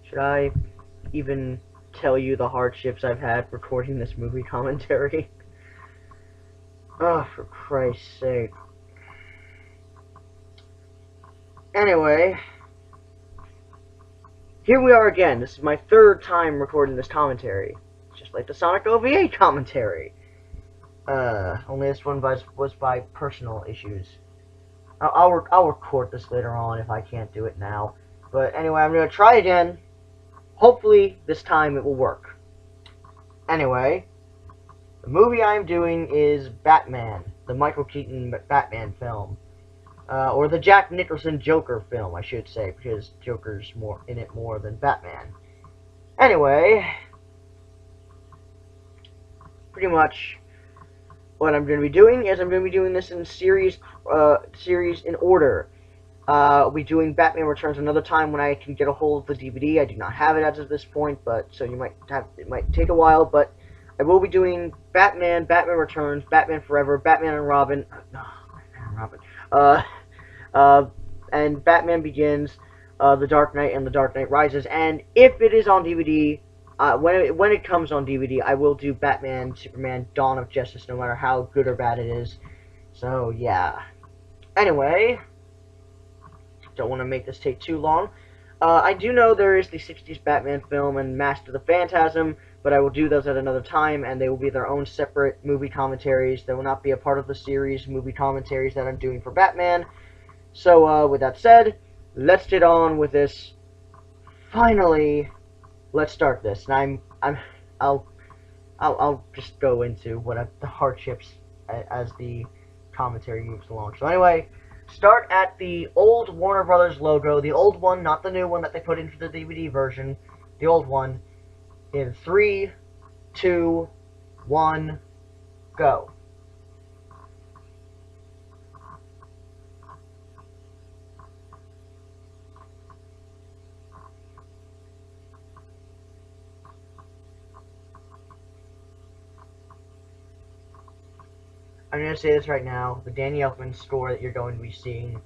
Should I even tell you the hardships I've had recording this movie commentary? Oh, for Christ's sake. Anyway, here we are again. This is my third time recording this commentary. Just like the Sonic OVA commentary. Only this one was by personal issues. I'll record this later on if I can't do it now. But anyway, I'm going to try again. Hopefully, this time it will work. Anyway, the movie I'm doing is Batman, the Michael Keaton Batman film. Or the Jack Nicholson Joker film, I should say, because Joker's more in it more than Batman. Anyway, pretty much what I'm going to be doing is I'm going to be doing this in series in order. I'll be doing Batman Returns another time when I can get a hold of the DVD. I do not have it as of this point, but so it might take a while, but I will be doing Batman, Batman Returns, Batman Forever, Batman and Robin, and Batman Begins, The Dark Knight, and The Dark Knight Rises. And if it is on DVD, when it comes on DVD, I will do Batman, Superman, Dawn of Justice, no matter how good or bad it is. So yeah. Anyway, don't want to make this take too long. I do know there is the 60s Batman film and Master of the Phantasm, but I will do those at another time, and they will be their own separate movie commentaries. They will not be a part of the series movie commentaries that I'm doing for Batman. So, with that said, let's get on with this. Finally, let's start this. And I'll just go into the hardships as the commentary moves along. So anyway, start at the old Warner Brothers logo, the old one, not the new one that they put into the DVD version, the old one, in 3, 2, 1, go. I'm going to say this right now, the Danny Elfman score that you're going to be seeing,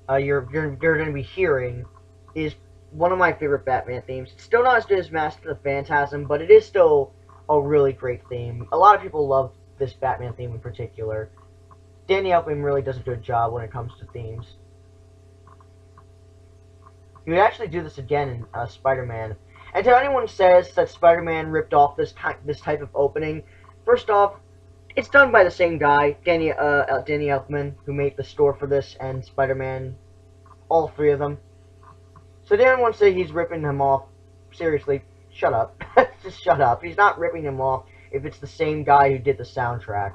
you're going to be hearing, is one of my favorite Batman themes. It's still not as good as Master of the Phantasm, but it is still a really great theme. A lot of people love this Batman theme in particular. Danny Elfman really does a good job when it comes to themes. He would actually do this again in Spider-Man. And to anyone who says that Spider-Man ripped off this type of opening, first off, it's done by the same guy, Danny Elfman, who made the score for this and Spider-Man, all three of them. So if anyone say he's ripping him off, seriously, shut up. Just shut up. He's not ripping him off if it's the same guy who did the soundtrack.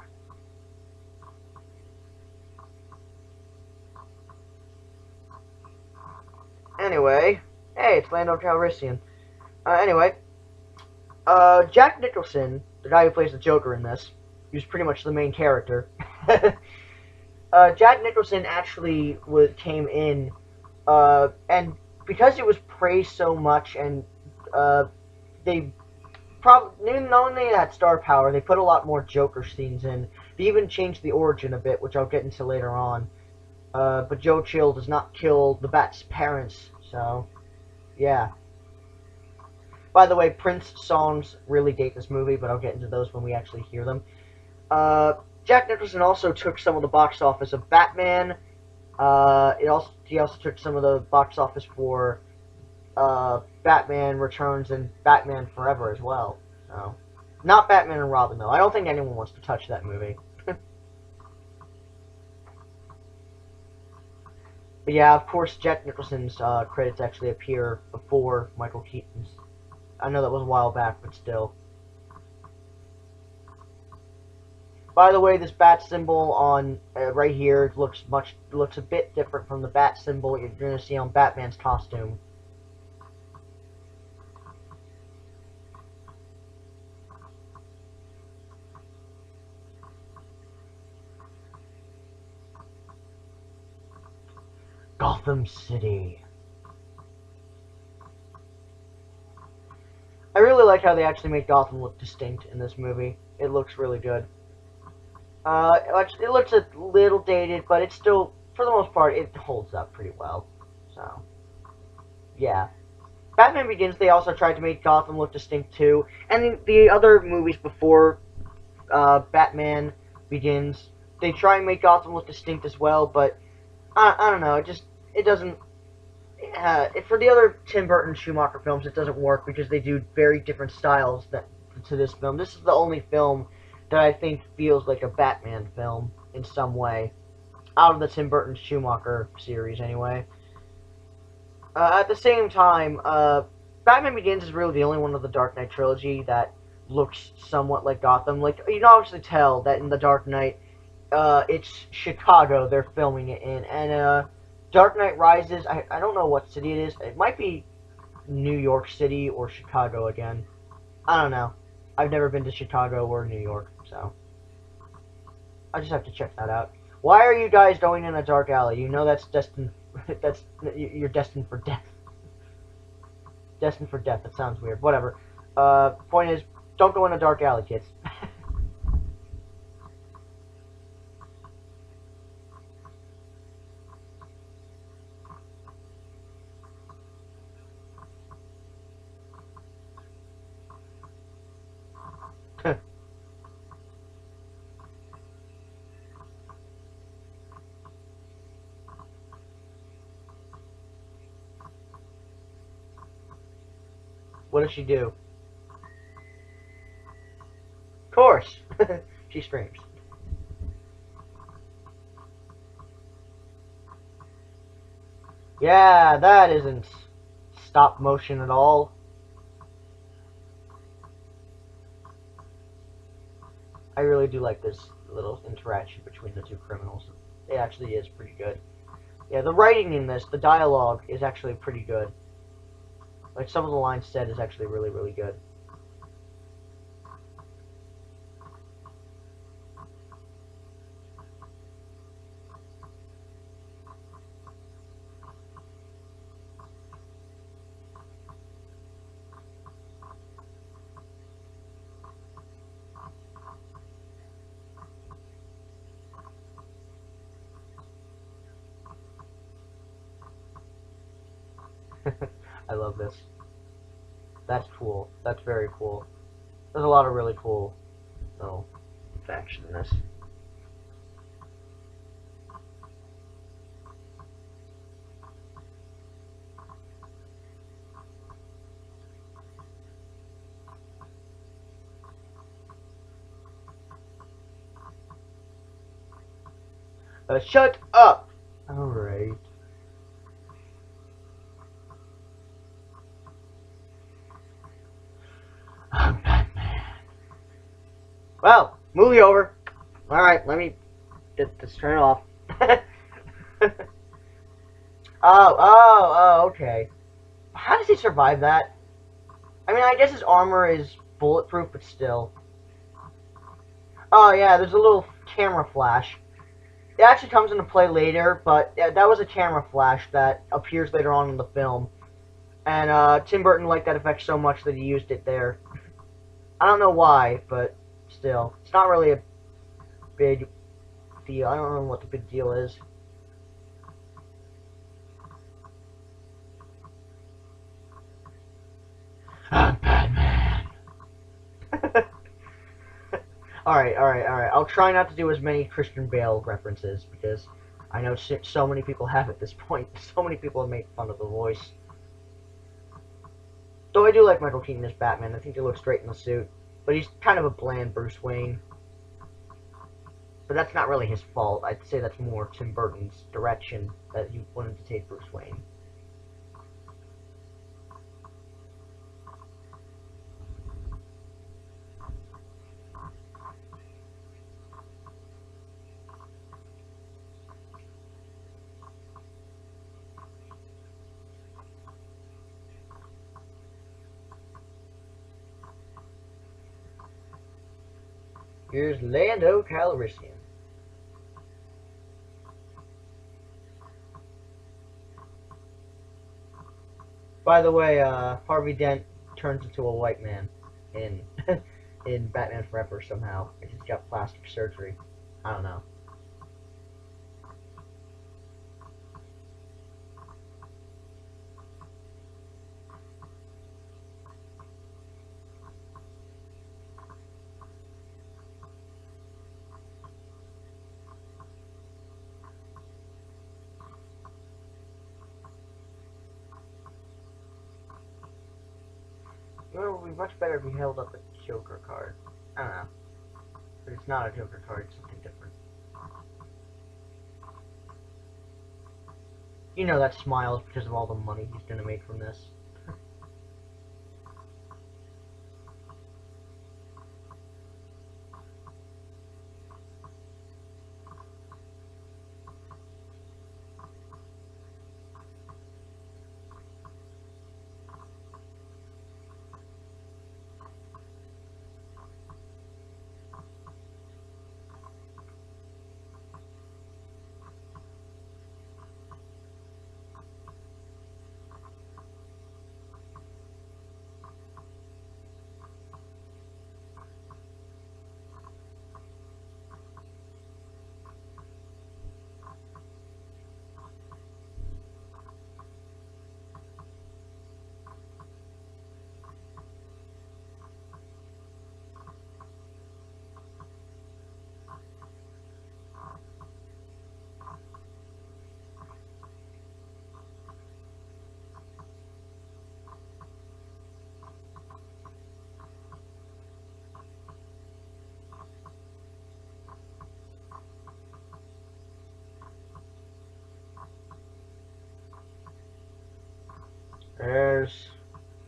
Anyway, hey, it's Lando Calrissian. Anyway, Jack Nicholson, the guy who plays the Joker in this, who's pretty much the main character. Jack Nicholson actually came in, and because it was praised so much, and they probably not only had star power, they put a lot more Joker scenes in. They even changed the origin a bit, which I'll get into later on. But Joe Chill does not kill the Bat's parents, so yeah. By the way, Prince songs really date this movie, but I'll get into those when we actually hear them. Jack Nicholson also took some of the box office of Batman. He also took some of the box office for Batman Returns and Batman Forever as well. So, not Batman and Robin though. I don't think anyone wants to touch that movie. But yeah, of course, Jack Nicholson's credits actually appear before Michael Keaton's. I know that was a while back, but still. By the way, this bat symbol on right here looks a bit different from the bat symbol you're going to see on Batman's costume. Gotham City. I really like how they actually make Gotham look distinct in this movie. It looks really good. It looks a little dated, but it's still, for the most part, it holds up pretty well. So, yeah. Batman Begins, they also tried to make Gotham look distinct too, and the other movies before Batman Begins, they try and make Gotham look distinct as well, but I don't know, it doesn't. For the other Tim Burton Schumacher films, it doesn't work because they do very different styles to this film. This is the only film that I think feels like a Batman film in some way, out of the Tim Burton Schumacher series, anyway. At the same time, Batman Begins is really the only one of the Dark Knight trilogy that looks somewhat like Gotham. Like, you can obviously tell that in the Dark Knight, it's Chicago they're filming it in, and Dark Knight Rises, I don't know what city it is. It might be New York City or Chicago again. I don't know. I've never been to Chicago or New York, so I just have to check that out. Why are you guys going in a dark alley? You know that's destined. You're destined for death. Destined for death. That sounds weird. Whatever. Point is, don't go in a dark alley, kids. What does she do? Of course, she screams. Yeah, that isn't stop motion at all. I really do like this little interaction between the two criminals. It actually is pretty good. Yeah, the writing in this, the dialogue, is actually pretty good. Like, some of the lines said is actually really, really good. I love this. That's cool. That's very cool. There's a lot of really cool little action in this. Shut up! Alright. I'm Batman. Well, movie over. Alright, let me just turn it off. Okay. How does he survive that? I mean, I guess his armor is bulletproof, but still. Oh, yeah, there's a little camera flash. It actually comes into play later, but that was a camera flash that appears later on in the film. And Tim Burton liked that effect so much that he used it there. I don't know why, but still. It's not really a big deal. I don't know what the big deal is. I'm Batman. Alright. I'll try not to do as many Christian Bale references, because I know so many people have at this point. So many people have made fun of the voice. Though I do like Michael Keaton as Batman. I think he looks great in the suit. But he's kind of a bland Bruce Wayne. But that's not really his fault. I'd say that's more Tim Burton's direction that he wanted to take Bruce Wayne. Here's Lando Calrissian. By the way, Harvey Dent turns into a white man in in Batman Forever somehow. He's got plastic surgery. I don't know. You know, it would be much better if you held up a Joker card. I don't know. But it's not a Joker card, it's something different. You know that smile is because of all the money he's gonna make from this.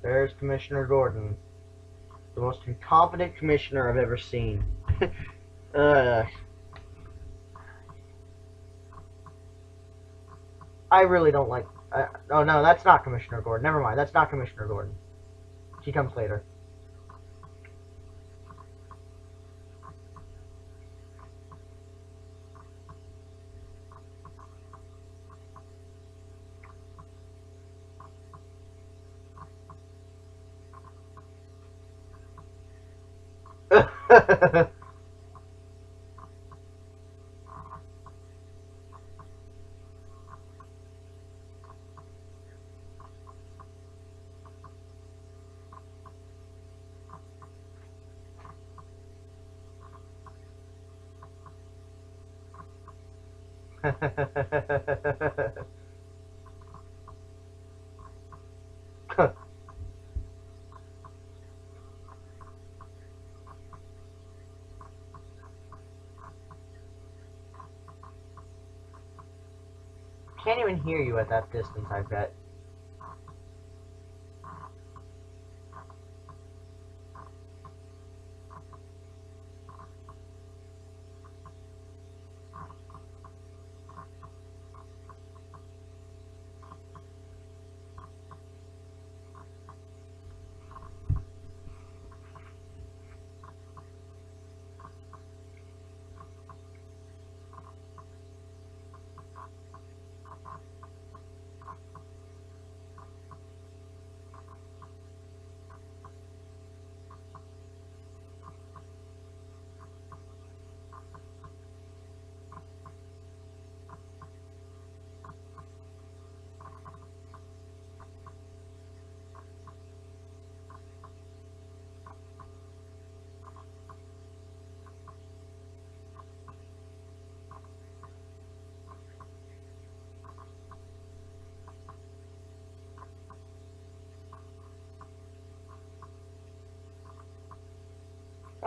There's Commissioner Gordon. The most incompetent commissioner I've ever seen. I really don't like... oh no, that's not Commissioner Gordon. Never mind, that's not Commissioner Gordon. She comes later. Can't even hear you at that distance, I bet.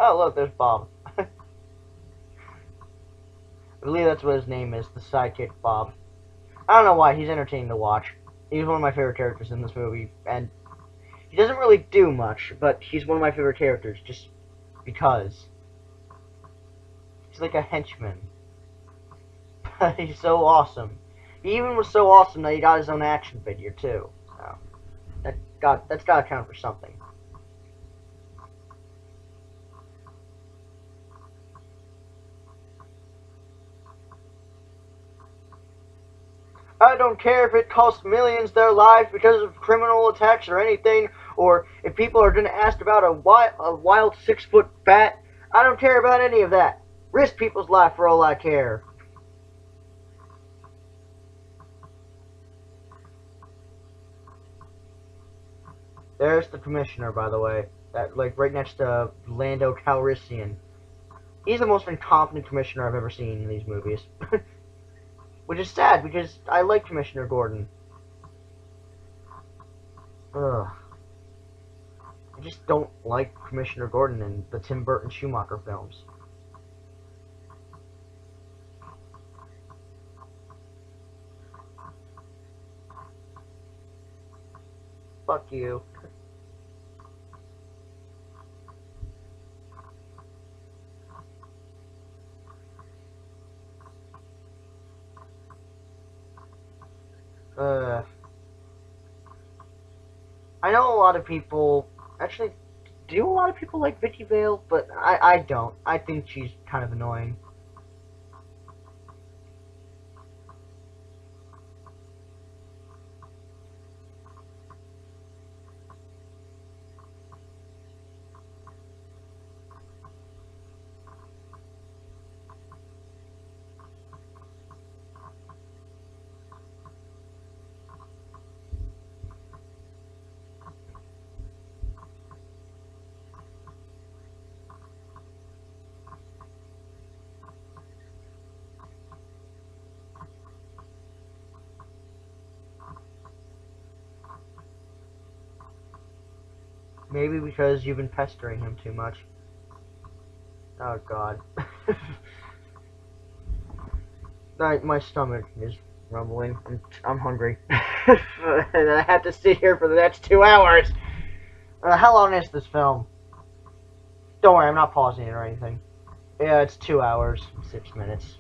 Oh, look, there's Bob. I believe that's what his name is, the sidekick Bob. I don't know why, he's entertaining to watch. He's one of my favorite characters in this movie, and he doesn't really do much, but he's one of my favorite characters, just because. He's like a henchman. He's so awesome. He even was so awesome that he got his own action figure, too. So, that's gotta count for something. I don't care if it costs millions their lives because of criminal attacks or anything, or if people are going to ask about a wild 6-foot bat. I don't care about any of that. Risk people's life for all I care. There's the commissioner, by the way. That, like, right next to Lando Calrissian. He's the most incompetent commissioner I've ever seen in these movies. Which is sad, because I like Commissioner Gordon. Ugh. I just don't like Commissioner Gordon in the Tim Burton Schumacher films. Fuck you. Uh, I know a lot of people, actually, do a lot of people like Vicky Vale, but I don't. I think she's kind of annoying. Maybe because you've been pestering him too much. Oh god. My stomach is rumbling. I'm hungry. And I have to sit here for the next 2 hours. How long is this film? Don't worry, I'm not pausing it or anything. Yeah, it's 2 hours, 6 minutes.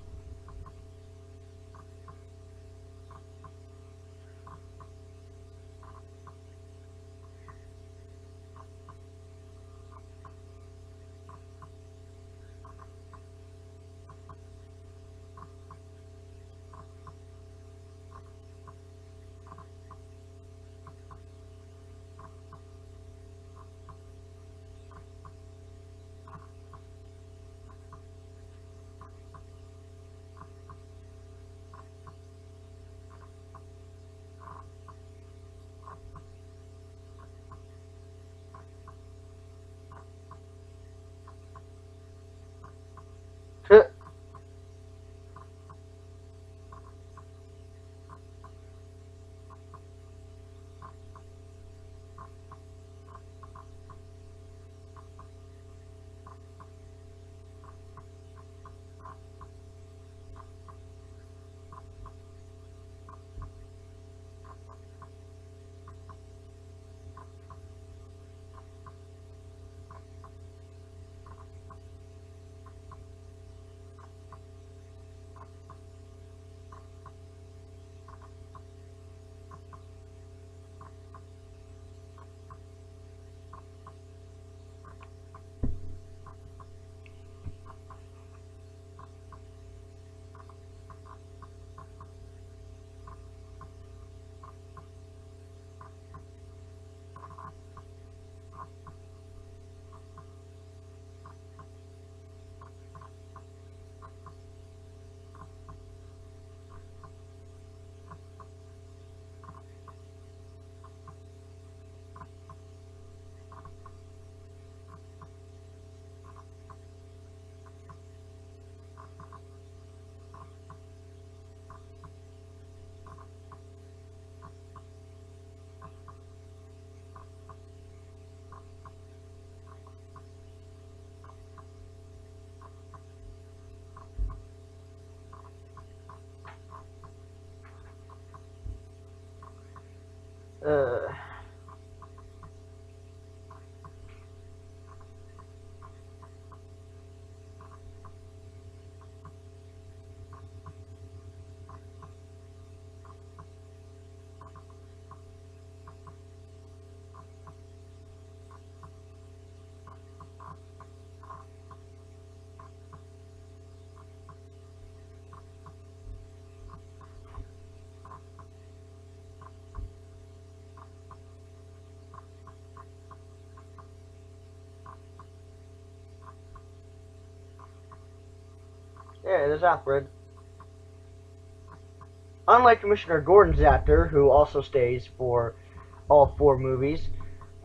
Uh, yeah, it is Alfred. Unlike Commissioner Gordon's actor, who also stays for all 4 movies,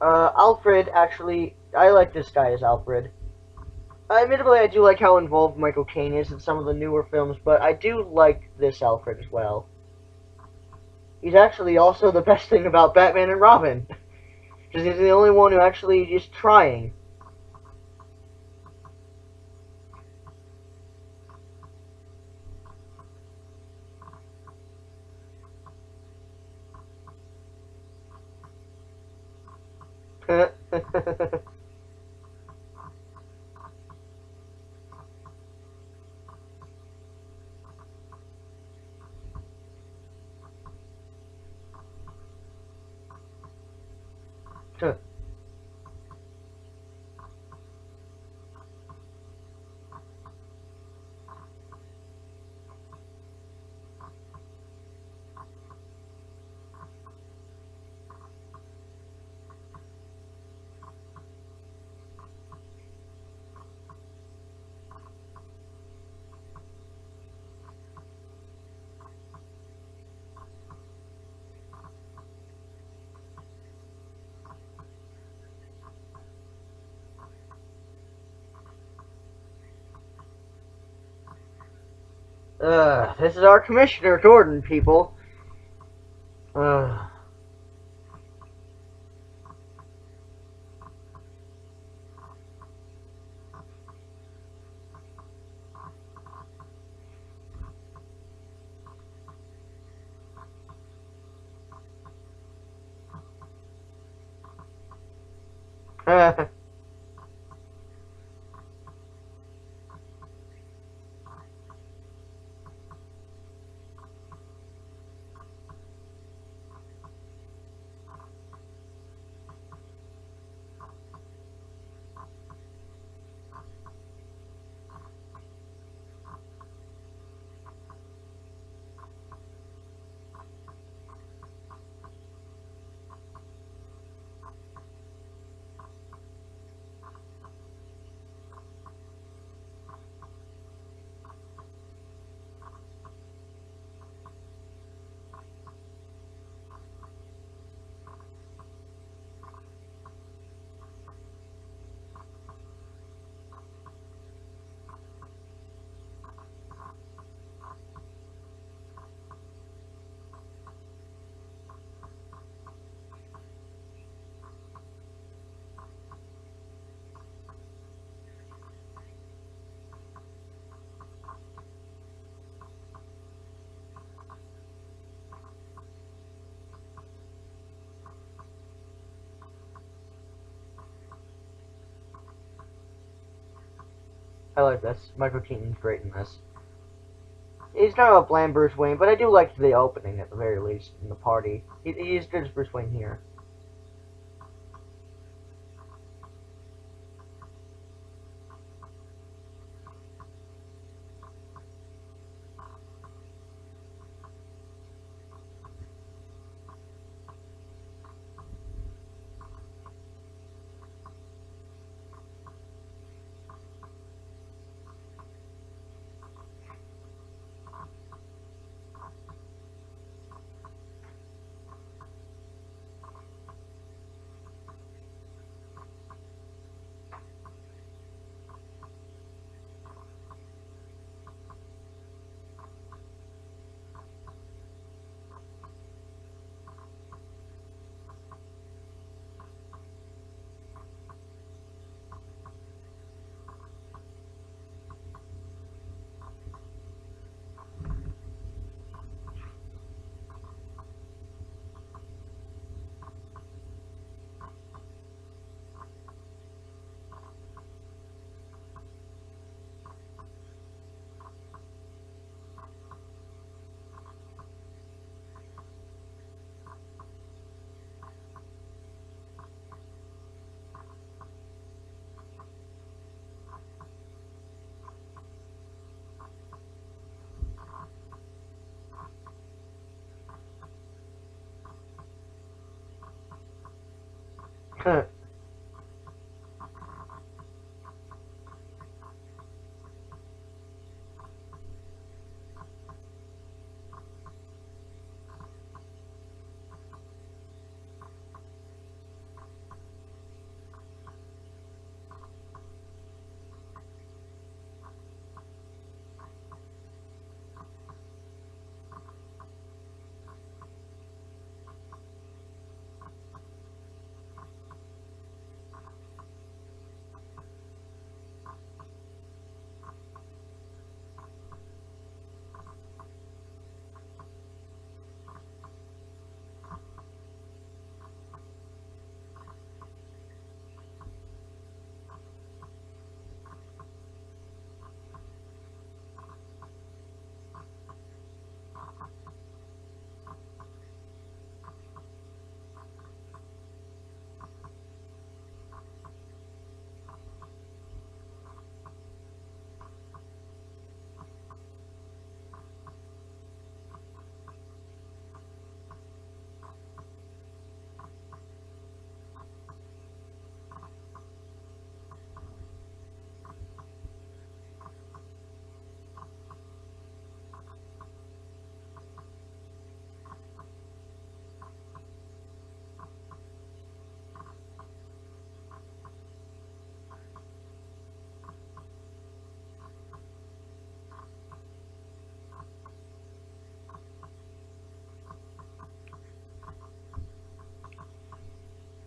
Alfred actually, I like this guy as Alfred. Admittedly, I do like how involved Michael Caine is in some of the newer films, but I do like this Alfred as well. He's actually also the best thing about Batman and Robin. Because he's the only one who actually is trying. This is our Commissioner Gordon, people. Uh, I like this. Michael Keaton's great in this. He's not a bland Bruce Wayne, but I do like the opening at the very least in the party. He's good as Bruce Wayne here.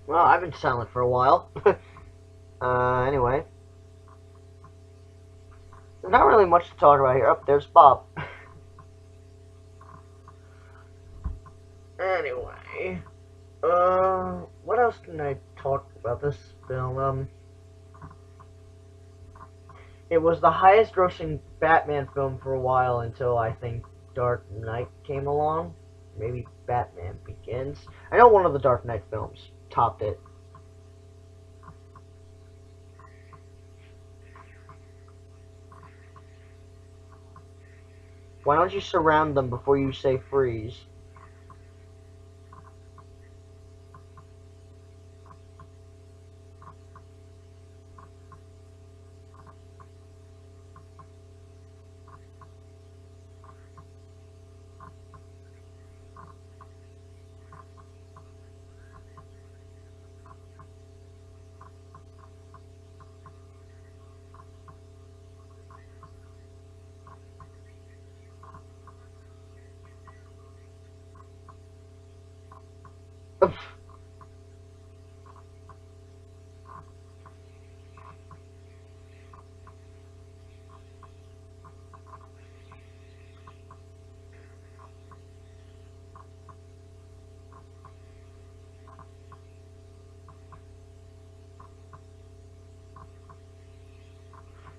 Well, I've been silent for a while. Anyway. There's not really much to talk about here. Oh, there's Bob. Anyway. What else can I talk about this film? It was the highest grossing Batman film for a while until I think Dark Knight came along. Maybe Batman Begins. I know one of the Dark Knight films topped it. Why don't you surround them before you say freeze?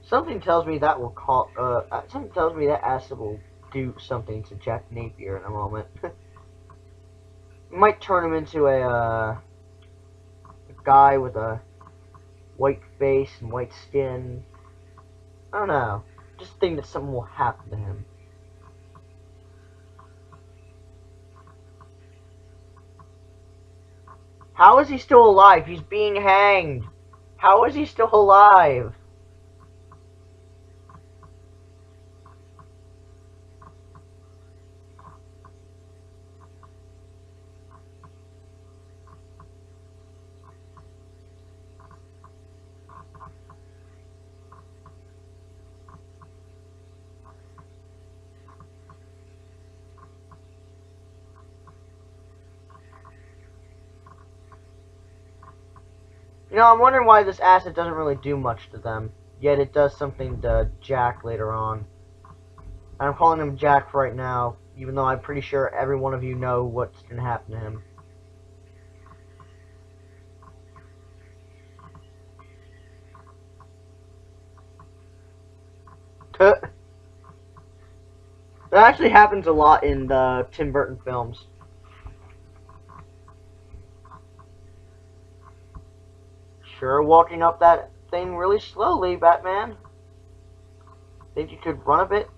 Something tells me that will call. Something tells me that acid will do something to Jack Napier in a moment. Might turn him into a guy with a white face and white skin. I don't know. Just think that something will happen to him. How is he still alive? He's being hanged. How is he still alive? You know, I'm wondering why this acid doesn't really do much to them, yet it does something to Jack later on. I'm calling him Jack right now, even though I'm pretty sure every one of you know what's going to happen to him. That actually happens a lot in the Tim Burton films. Sure, walking up that thing really slowly, Batman. Think you could run a bit?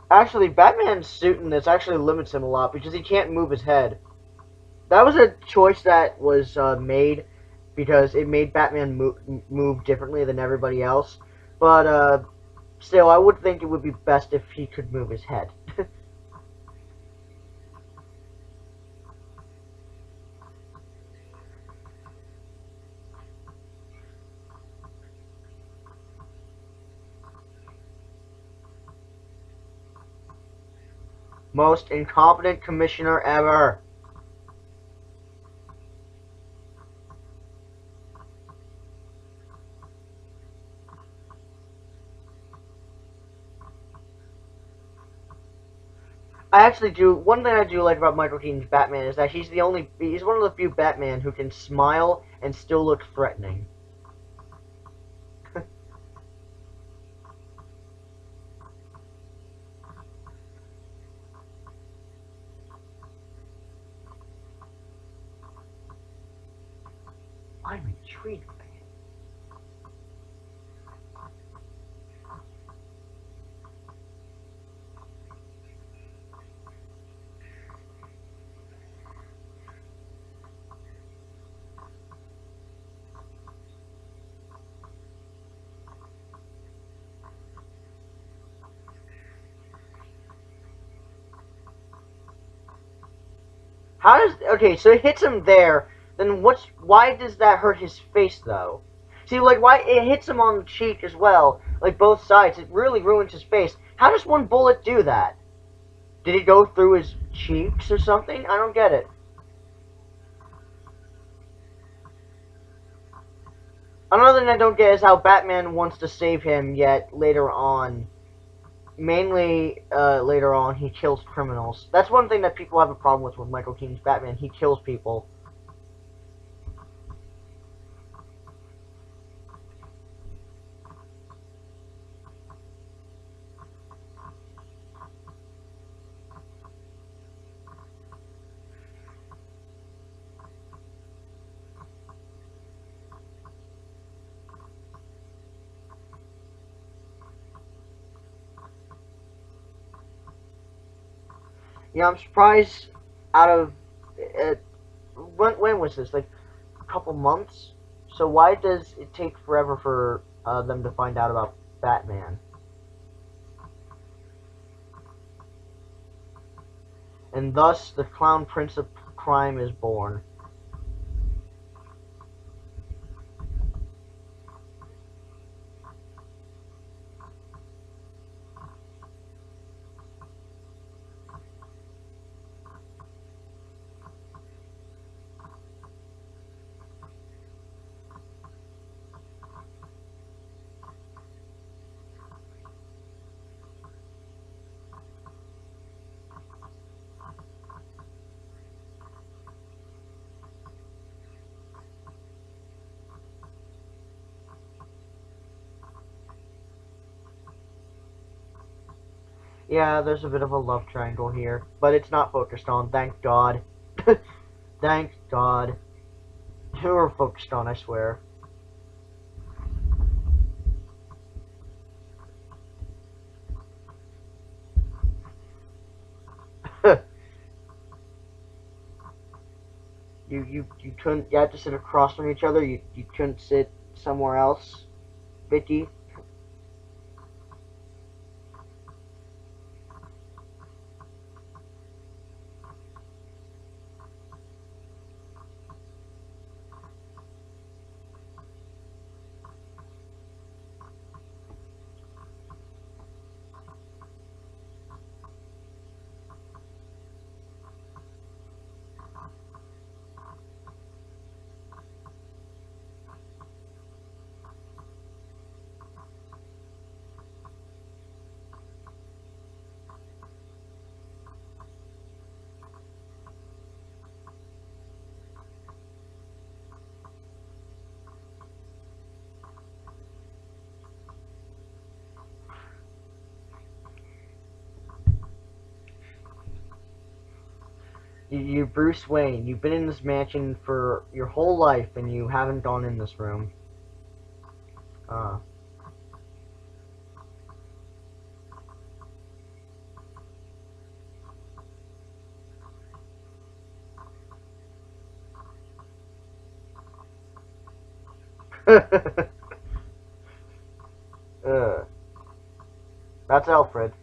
Actually, Batman's suit in this actually limits him a lot because he can't move his head. That was a choice that was made because it made Batman move differently than everybody else. But still, I would think it would be best if he could move his head. Most incompetent commissioner ever. I actually do. One thing I do like about Michael Keaton's Batman is that he's one of the few Batman who can smile and still look threatening. I'm intrigued by it. How does okay? So it hits him there. Then why does that hurt his face though? See, like why it hits him on the cheek as well, like both sides. It really ruins his face. How does one bullet do that? Did it go through his cheeks or something? I don't get it. Another thing I don't get is how Batman wants to save him, yet later on, mainly later on, he kills criminals. That's one thing that people have a problem with Michael Keaton's Batman. He kills people. Yeah, I'm surprised out of... Uh, when was this? Like, a couple months? So why does it take forever for them to find out about Batman? And thus, the Clown Prince of Crime is born. Yeah, there's a bit of a love triangle here, but it's not focused on, thank God. Thank God. They were focused on, I swear. you couldn't, you had to sit across from each other, you couldn't sit somewhere else, Vicky? You're Bruce Wayne. You've been in this mansion for your whole life, and you haven't gone in this room. Uh. That's Alfred.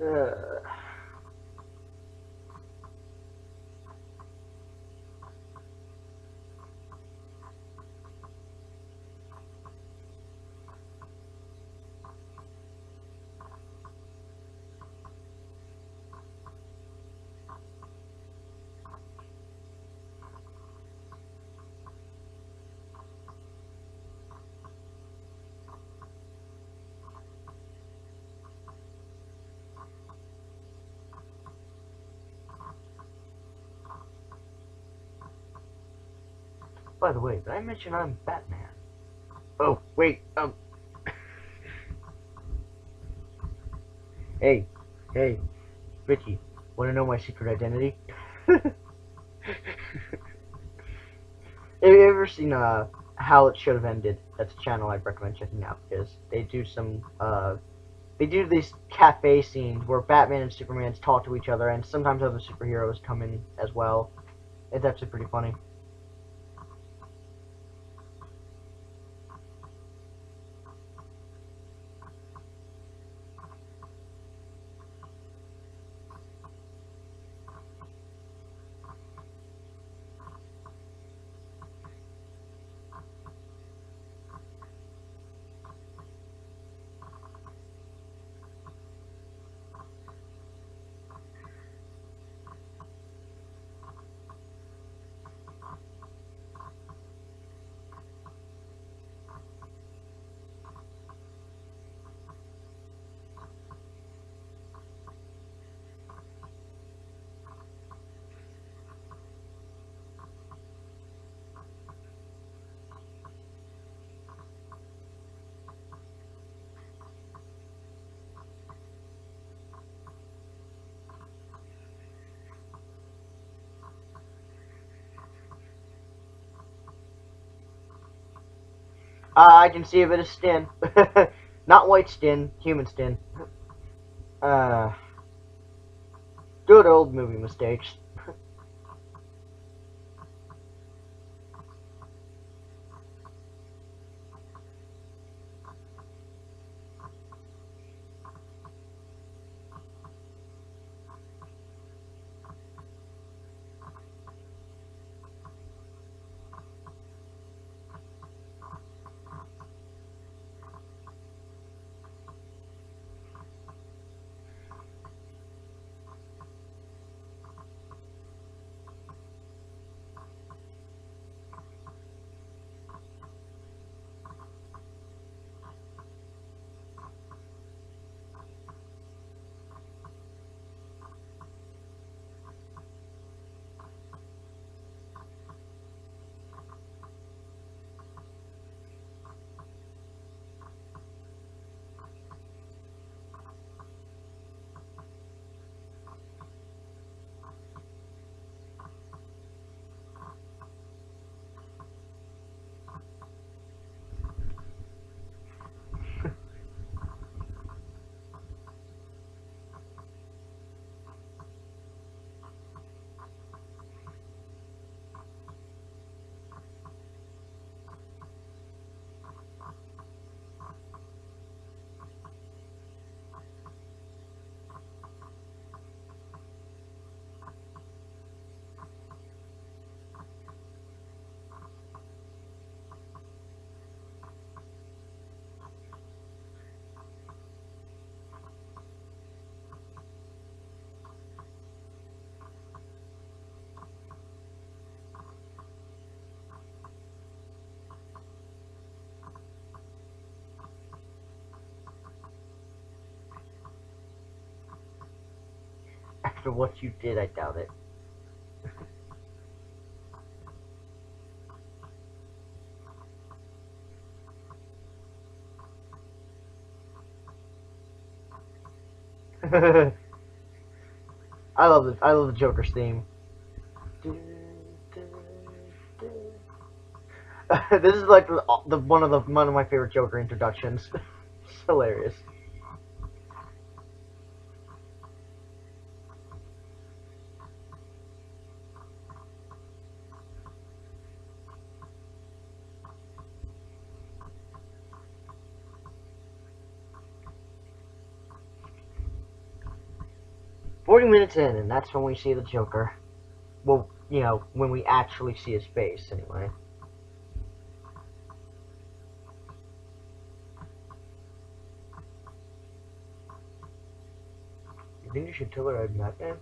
Uh. By the way, did I mention I'm Batman? Oh, wait, Hey, hey, Ricky, wanna know my secret identity? Have you ever seen, how it should have ended. That's a channel I'd recommend checking out because they do some they do these cafe scenes where Batman and Superman talk to each other, and sometimes other superheroes come in as well. It's actually pretty funny. I can see a bit of skin. Not white skin, human skin. Uh, Good old movie mistakes. After what you did, I doubt it. I love the Joker's theme. This is like the one of my favorite Joker introductions. It's hilarious. 40 minutes in, and that's when we see the Joker. Well, you know, when we actually see his face, anyway. You think you should tell her I'm Batman?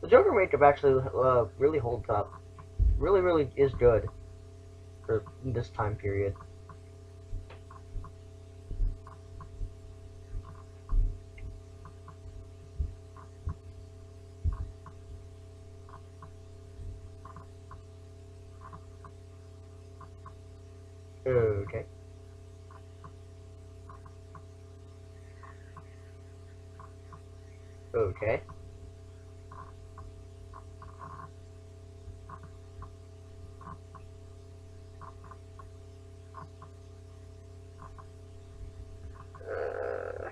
The Joker makeup actually really holds up. Really, really is good for this time period. Okay. Okay. Uh,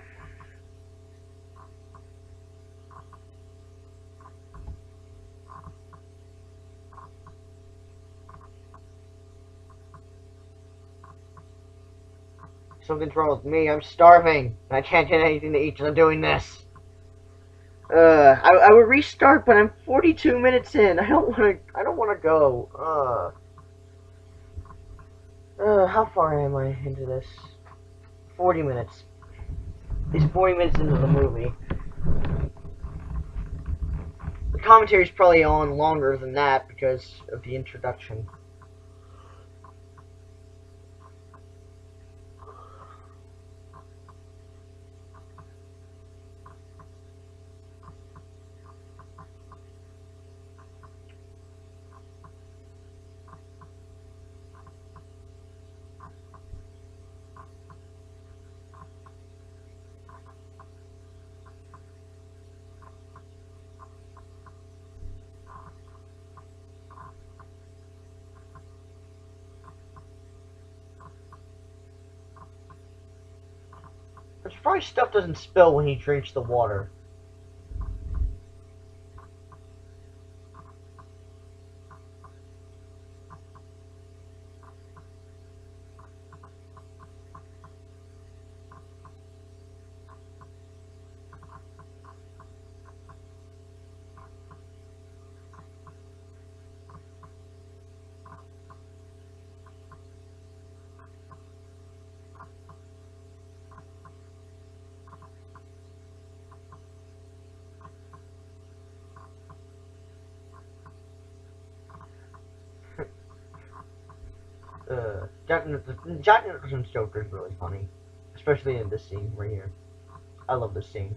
Something's wrong with me. I'm starving. I can't get anything to eat, and I'm doing this. I would restart, but I'm 42 minutes in. I don't want to. I don't want to go. How far am I into this? 40 minutes. He's 40 minutes into the movie. The commentary's probably on longer than that because of the introduction. I'm surprised stuff doesn't spill when he drinks the water. Jack Nicholson's Joker is really funny, especially in this scene right here. I love this scene.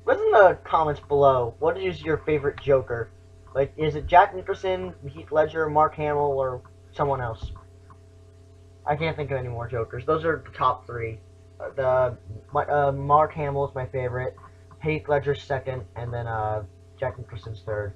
Put in the comments below, what is your favorite Joker? Like, is it Jack Nicholson, Heath Ledger, Mark Hamill, or someone else? I can't think of any more Jokers. Those are the top three. Mark Hamill is my favorite, Heath Ledger's second, and then Jack Nicholson's third.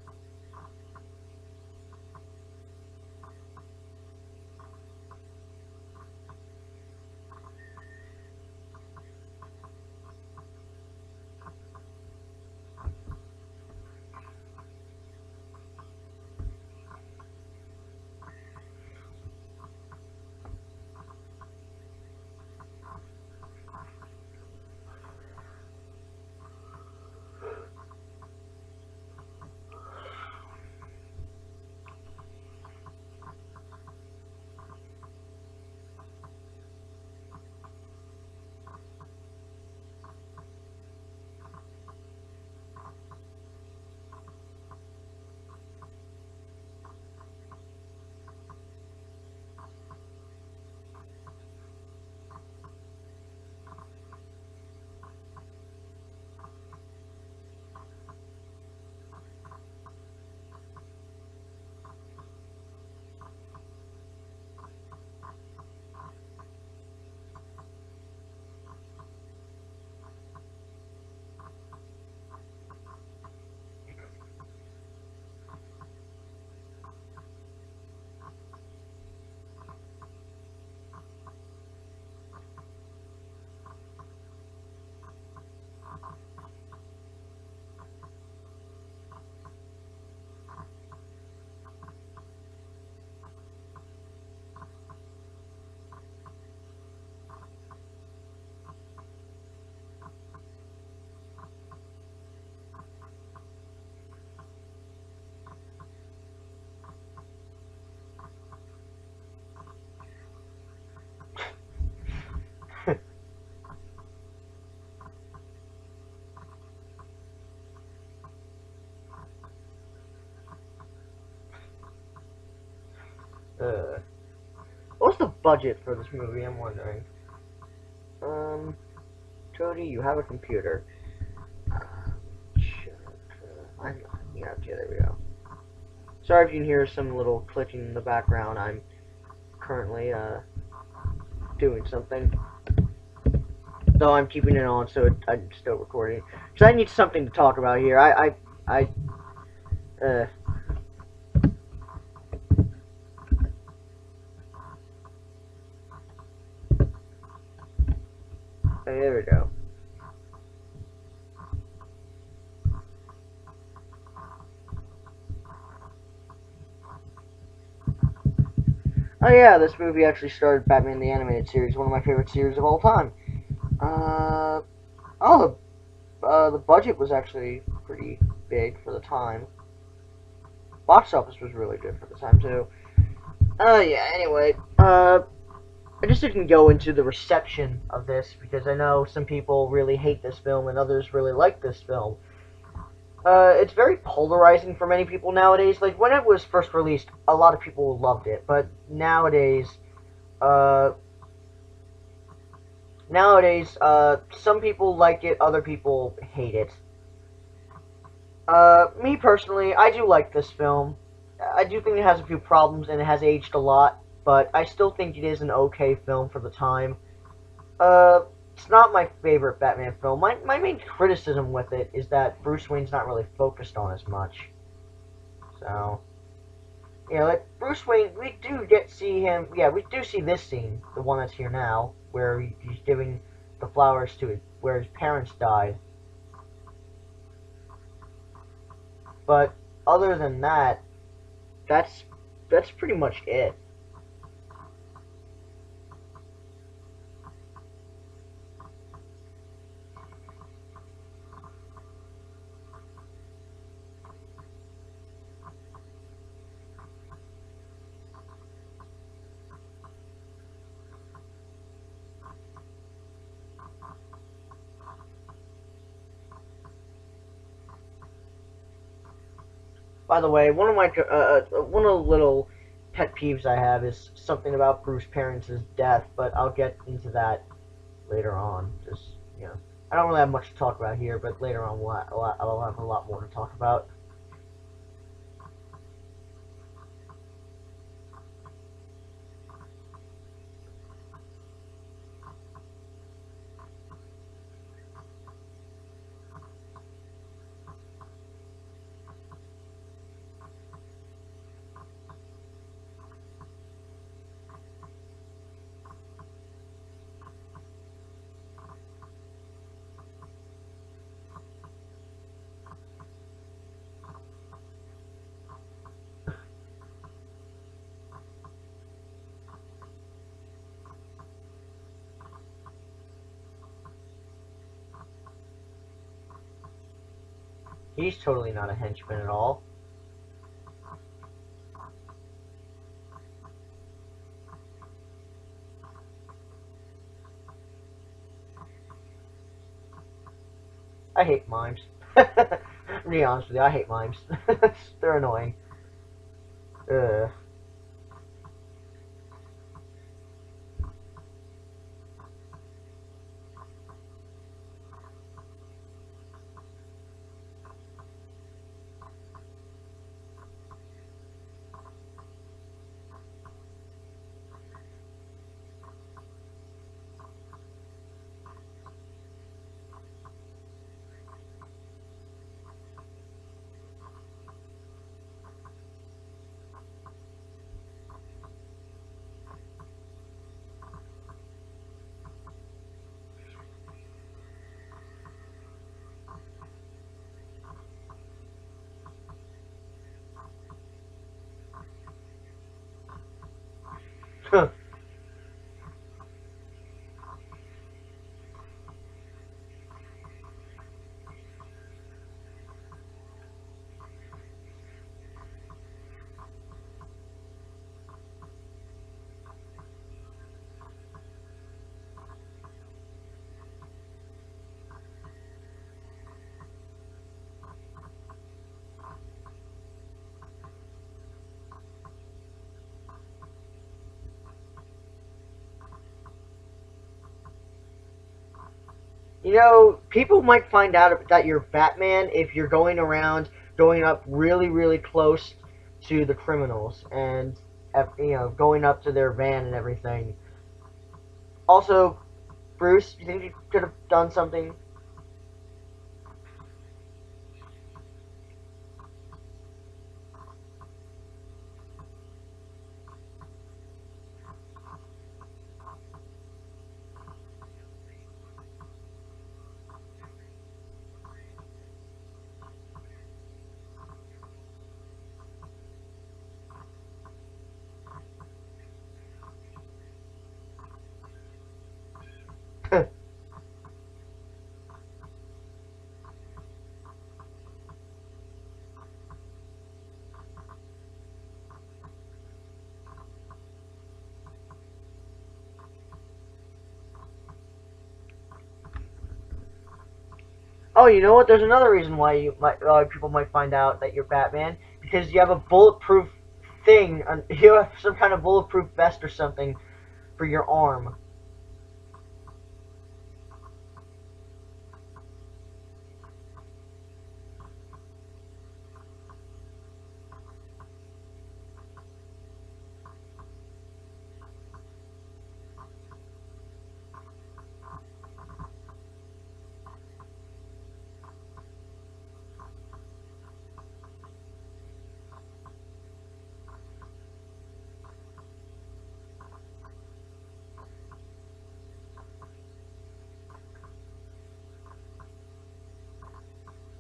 the budget for this movie? I'm wondering. Cody, you have a computer. Yeah, okay, there we go. Sorry if you can hear some little clicking in the background. I'm currently doing something. Though I'm keeping it on, so I'm still recording. Because I need something to talk about here. There we go. Oh yeah, this movie actually started Batman the Animated Series, one of my favorite series of all time. The budget was actually pretty big for the time. Box office was really good for the time too. Yeah, anyway, I just didn't go into the reception of this because I know some people really hate this film and others really like this film. It's very polarizing for many people nowadays. Like, when it was first released, a lot of people loved it, but nowadays, uh, some people like it, other people hate it. Me personally, I do like this film. I do think it has a few problems and it has aged a lot, but I still think it is an okay film for the time. It's not my favorite Batman film. My main criticism with it is that Bruce Wayne's not really focused on as much. So, yeah, like Bruce Wayne, we do see him. Yeah, we do see this scene, the one that's here now, where he's giving the flowers to where his parents died. But other than that, that's pretty much it. By the way, one of the little pet peeves I have is something about Bruce parents' death, but I'll get into that later on. Just, you know, I don't really have much to talk about here, but later on I'll have a lot more to talk about. He's totally not a henchman at all. I hate mimes. To be honest with you, I hate mimes. They're annoying. Ugh. You know, people might find out that you're Batman if you're going around, going up really, really close to the criminals and, you know, going up to their van and everything. Also, Bruce, you think you could have done something? Oh, you know what? There's another reason why people might find out that you're Batman, because you have a bulletproof thing. You have some kind of bulletproof vest or something for your arm.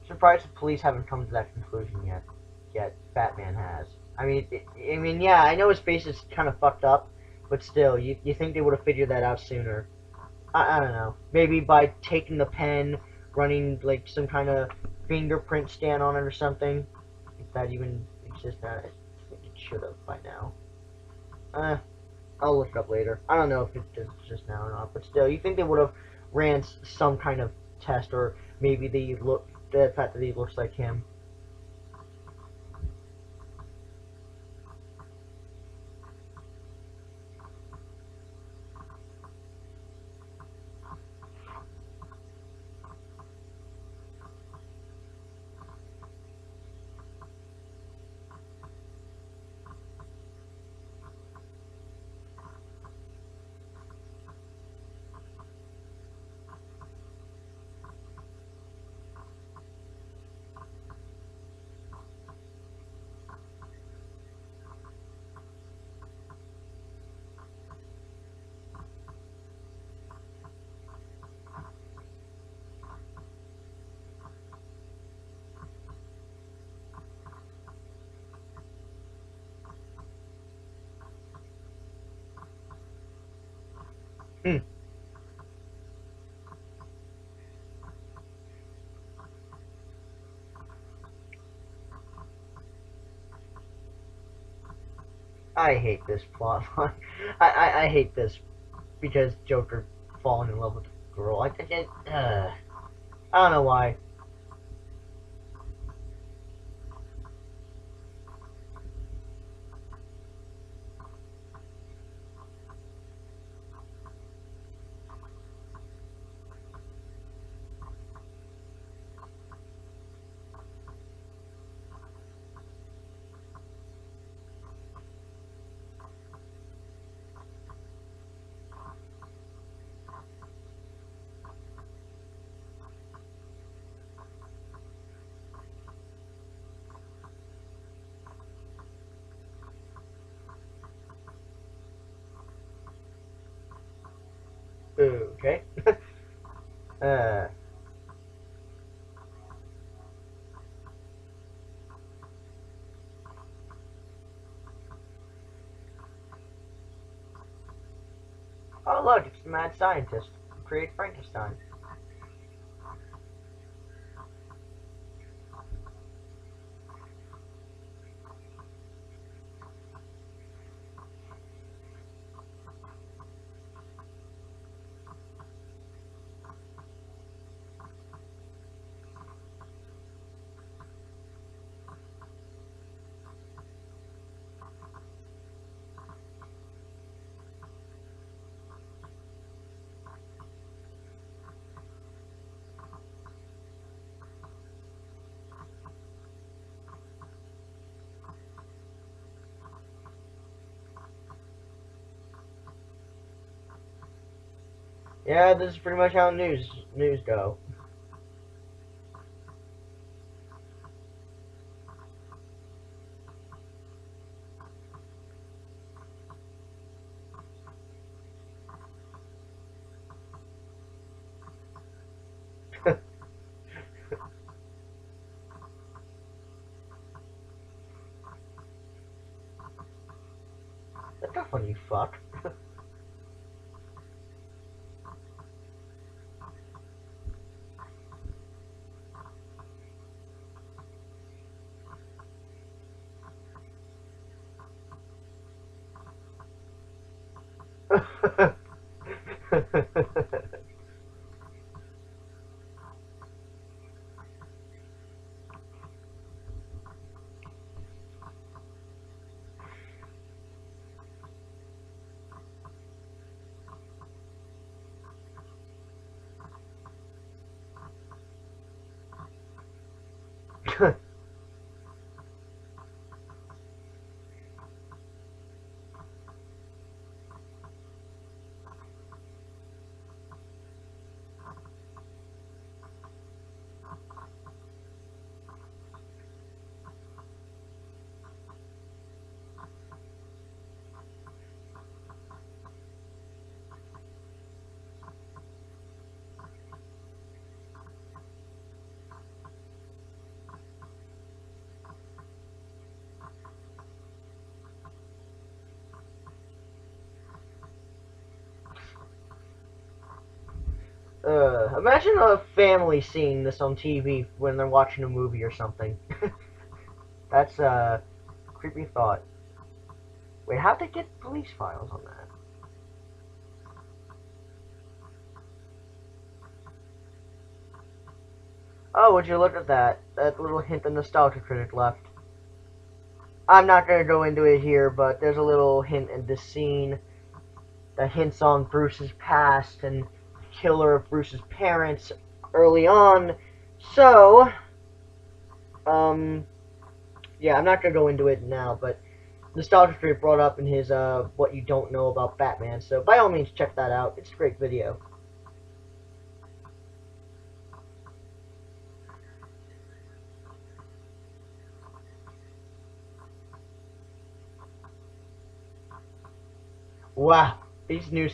Surprised the police haven't come to that conclusion yet. Yet Batman has. Yeah, I know his face is kind of fucked up, but still, you think they would have figured that out sooner? I don't know. Maybe by taking the pen, running like some kind of fingerprint scan on it or something. If that even exists now, I think it should have by now. Uh, I'll look it up later. I don't know if it does just now or not, but still, you think they would have ran some kind of test, or maybe the fact that he looks like him. Hmm. I hate this plot line. I hate this because Joker falling in love with a girl. I don't know why. Okay. uh, oh look, it's the mad scientist who created Frankenstein. Yeah, this is pretty much how news go. That's not funny, you fuck. Imagine a family seeing this on TV when they're watching a movie or something. That's a creepy thought. Wait, how'd they get police files on that? Oh, would you look at that? That little hint the Nostalgia Critic left. I'm not gonna go into it here, but there's a little hint in this scene that hints on Bruce's past and the killer of Bruce's parents early on. So, um, yeah, I'm not gonna go into it now, but Nostalgia Critic brought up in his what you don't know about Batman. So by all means, check that out. It's a great video. Wow, these news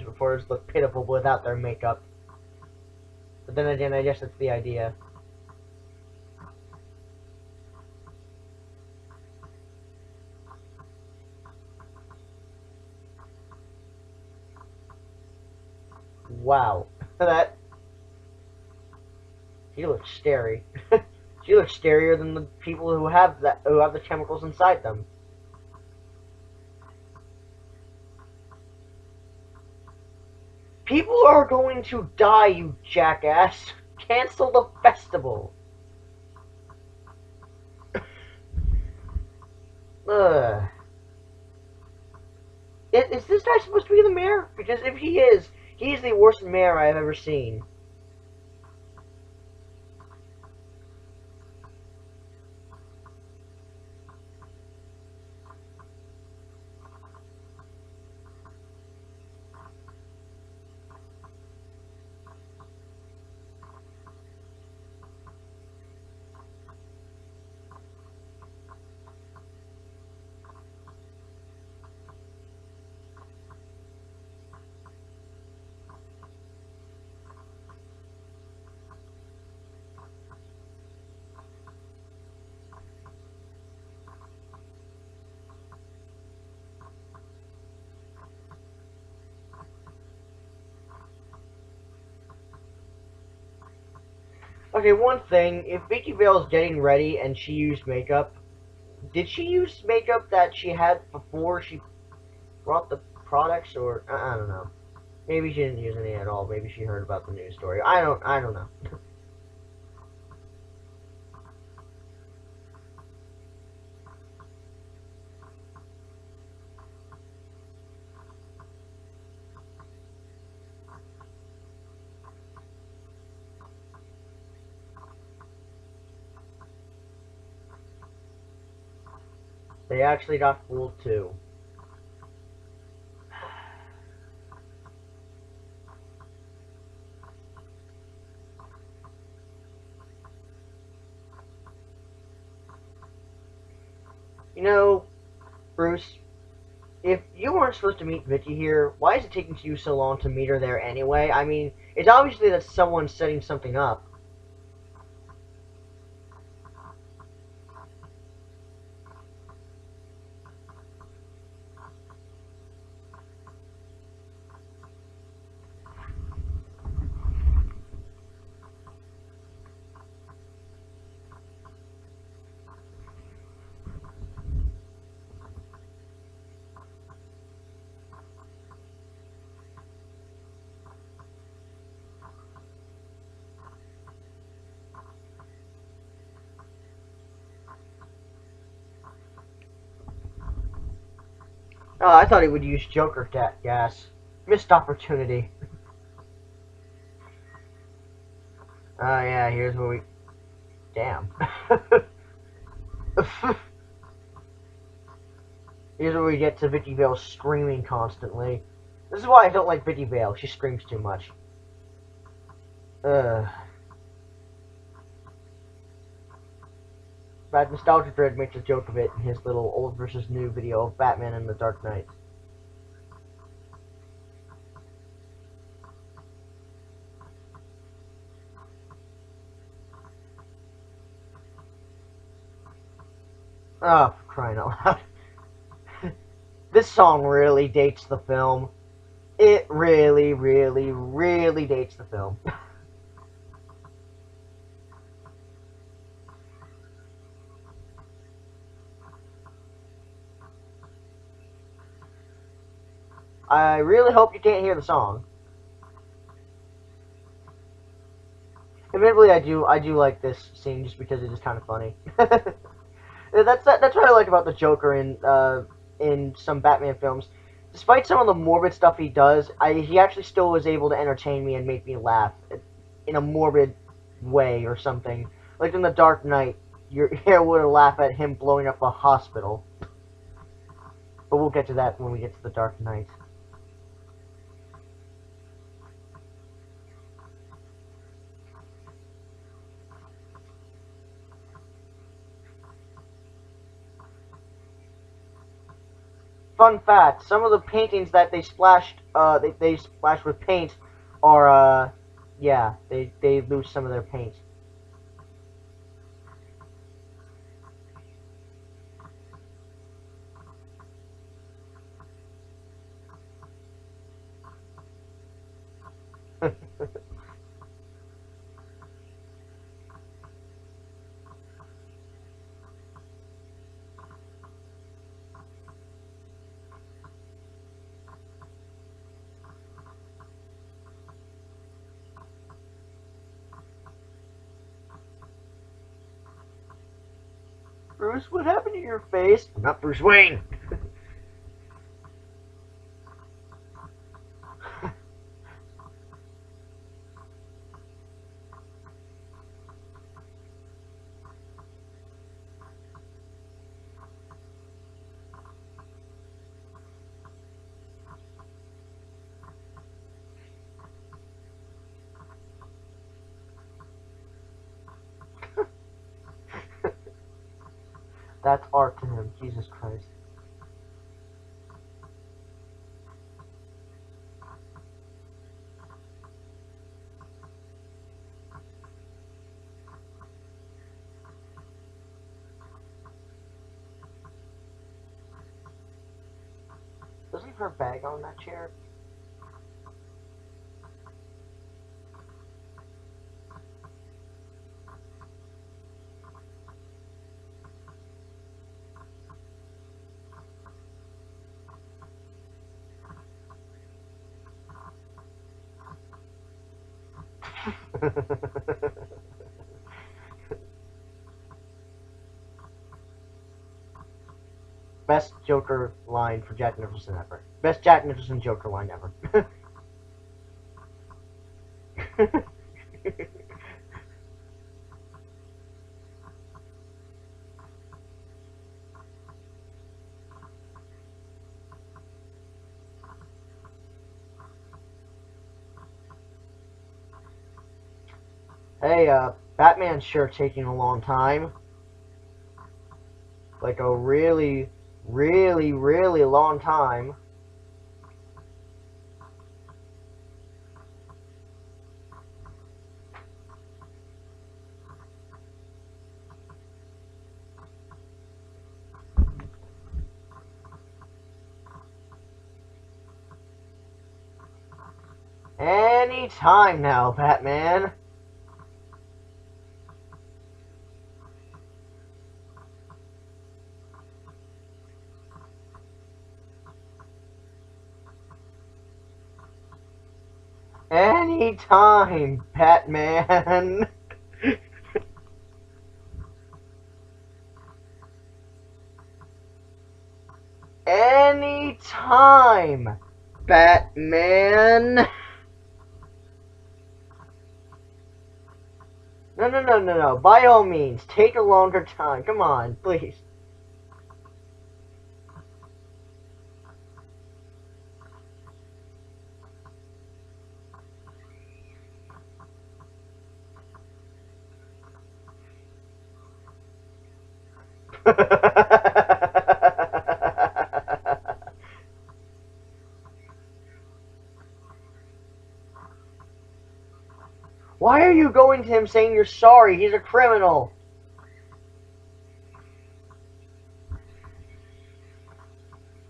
reporters look pitiful without their makeup. But then again, I guess that's the idea. Wow, that she looks scary. She looks scarier than the people who have the chemicals inside them. People are going to die, you jackass. Cancel the festival. Ugh. Is this guy supposed to be the mayor? Because if he is, he's the worst mayor I've ever seen. Okay, one thing, if Vicky Vale's getting ready and she used makeup, did she use makeup that she had before she brought the products, or I don't know. Maybe she didn't use any at all. Maybe she heard about the news story. I don't know. They actually got fooled too. You know, Bruce, if you weren't supposed to meet Vicky here, why is it taking you so long to meet her there anyway? I mean, it's obviously that someone's setting something up. Oh, I thought he would use Joker gas. Missed opportunity. Oh, yeah, here's where we... Damn. Here's where we get to Vicky Vale screaming constantly. This is why I don't like Vicky Vale. She screams too much. Ugh. Bad Nostalgia Dread makes a joke of it in his little old versus new video of Batman and the Dark Knight. Oh, for crying out loud. This song really dates the film. It really, really, really dates the film. I really hope you can't hear the song. Admittedly, I do like this scene just because it is kind of funny. That's what I like about the Joker in some Batman films. Despite some of the morbid stuff he does, he actually still was able to entertain me and make me laugh in a morbid way or something. Like in The Dark Knight, your hair would laugh at him blowing up a hospital. But we'll get to that when we get to The Dark Knight. Fun fact: some of the paintings that they splashed, they splashed with paint, are yeah, they lose some of their paint. Bruce, what happened to your face? I'm not Bruce Wayne. That's art to him. Jesus Christ. Doesn't her bag on that chair? Best Joker line for Jack Nicholson ever. Best Jack Nicholson Joker line ever. Hey, Batman's sure taking a long time. like a really, really, really long time. Any time now, Batman. Anytime, Batman. Anytime, Batman. No, no, no, no, no. By all means, take a longer time. Come on, please. Why are you going to him saying you're sorry? He's a criminal.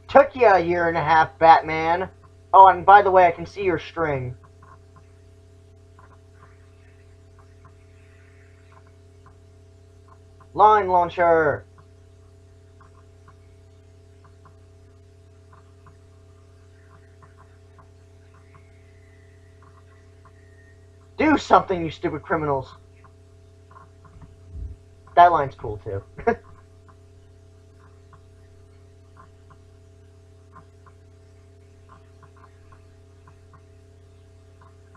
Took you a year and a half, Batman. Oh, and by the way, I can see your string. Line launcher. Do something, you stupid criminals. That line's cool, too.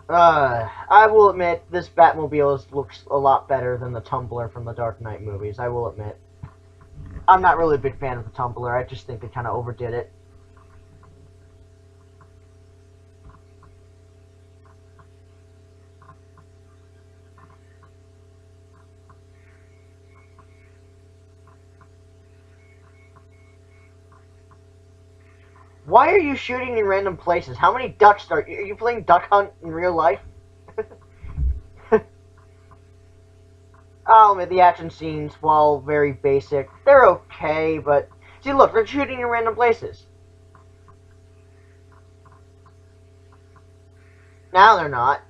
I will admit, this Batmobile looks a lot better than the Tumbler from the Dark Knight movies, I will admit. I'm not really a big fan of the Tumbler, I just think they kind of overdid it. Why are you shooting in random places? How many ducks are you playing Duck Hunt in real life? I'll admit the action scenes, while very basic, they're okay, but see, look, they're shooting in random places. Now they're not.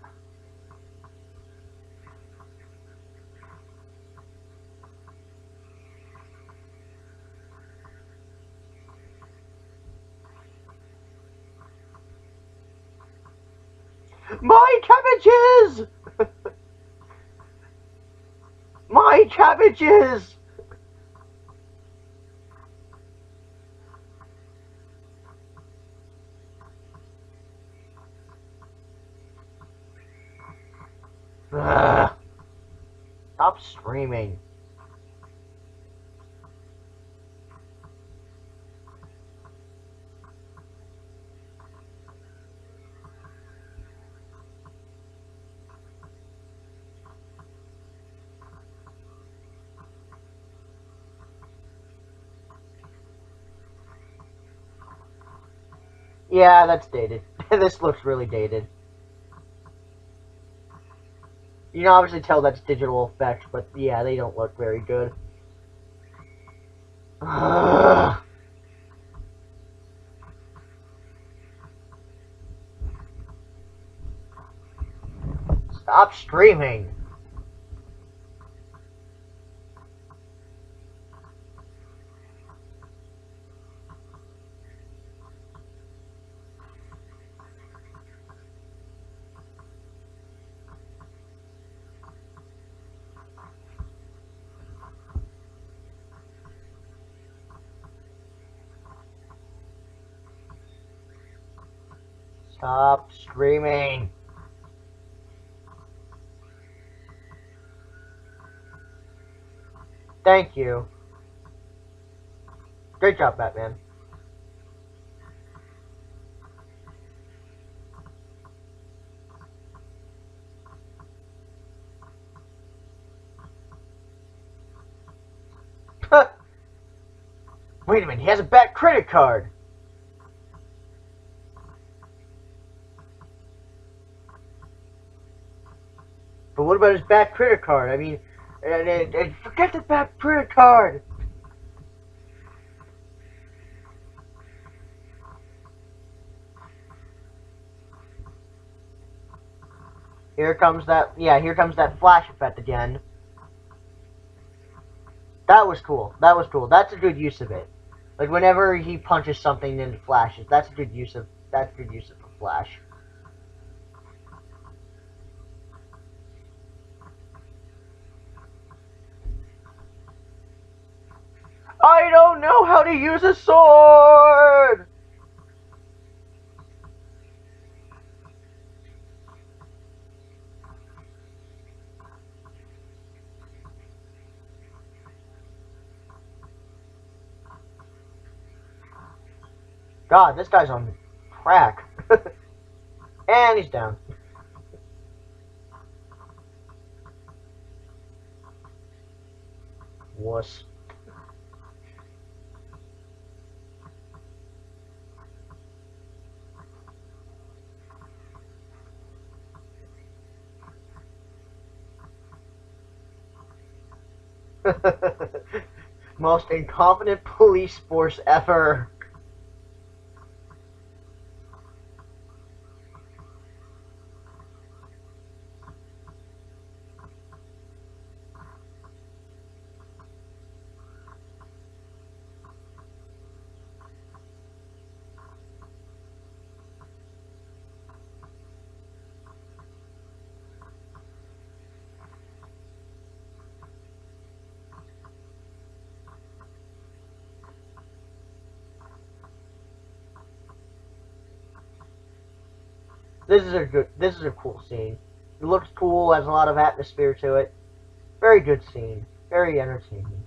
My cabbages! My cabbages! Ugh. Stop screaming. Yeah, that's dated. This looks really dated. You can obviously tell that's digital effects, but yeah, they don't look very good. Ugh. Stop screaming. Stop screaming. Thank you. Great job, Batman. Wait a minute, he has a Bat credit card. But what about his Bat credit card? I mean, forget the Bat credit card. Here comes that, yeah, here comes that flash effect again. That was cool. That was cool. That's a good use of it. Like whenever he punches something and it flashes, that's a good use of a flash. I don't know how to use a sword. God, this guy's on crack. And he's down. Wuss. Most incompetent police force ever. This is a cool scene. It looks cool, has a lot of atmosphere to it. Very good scene. Very entertaining.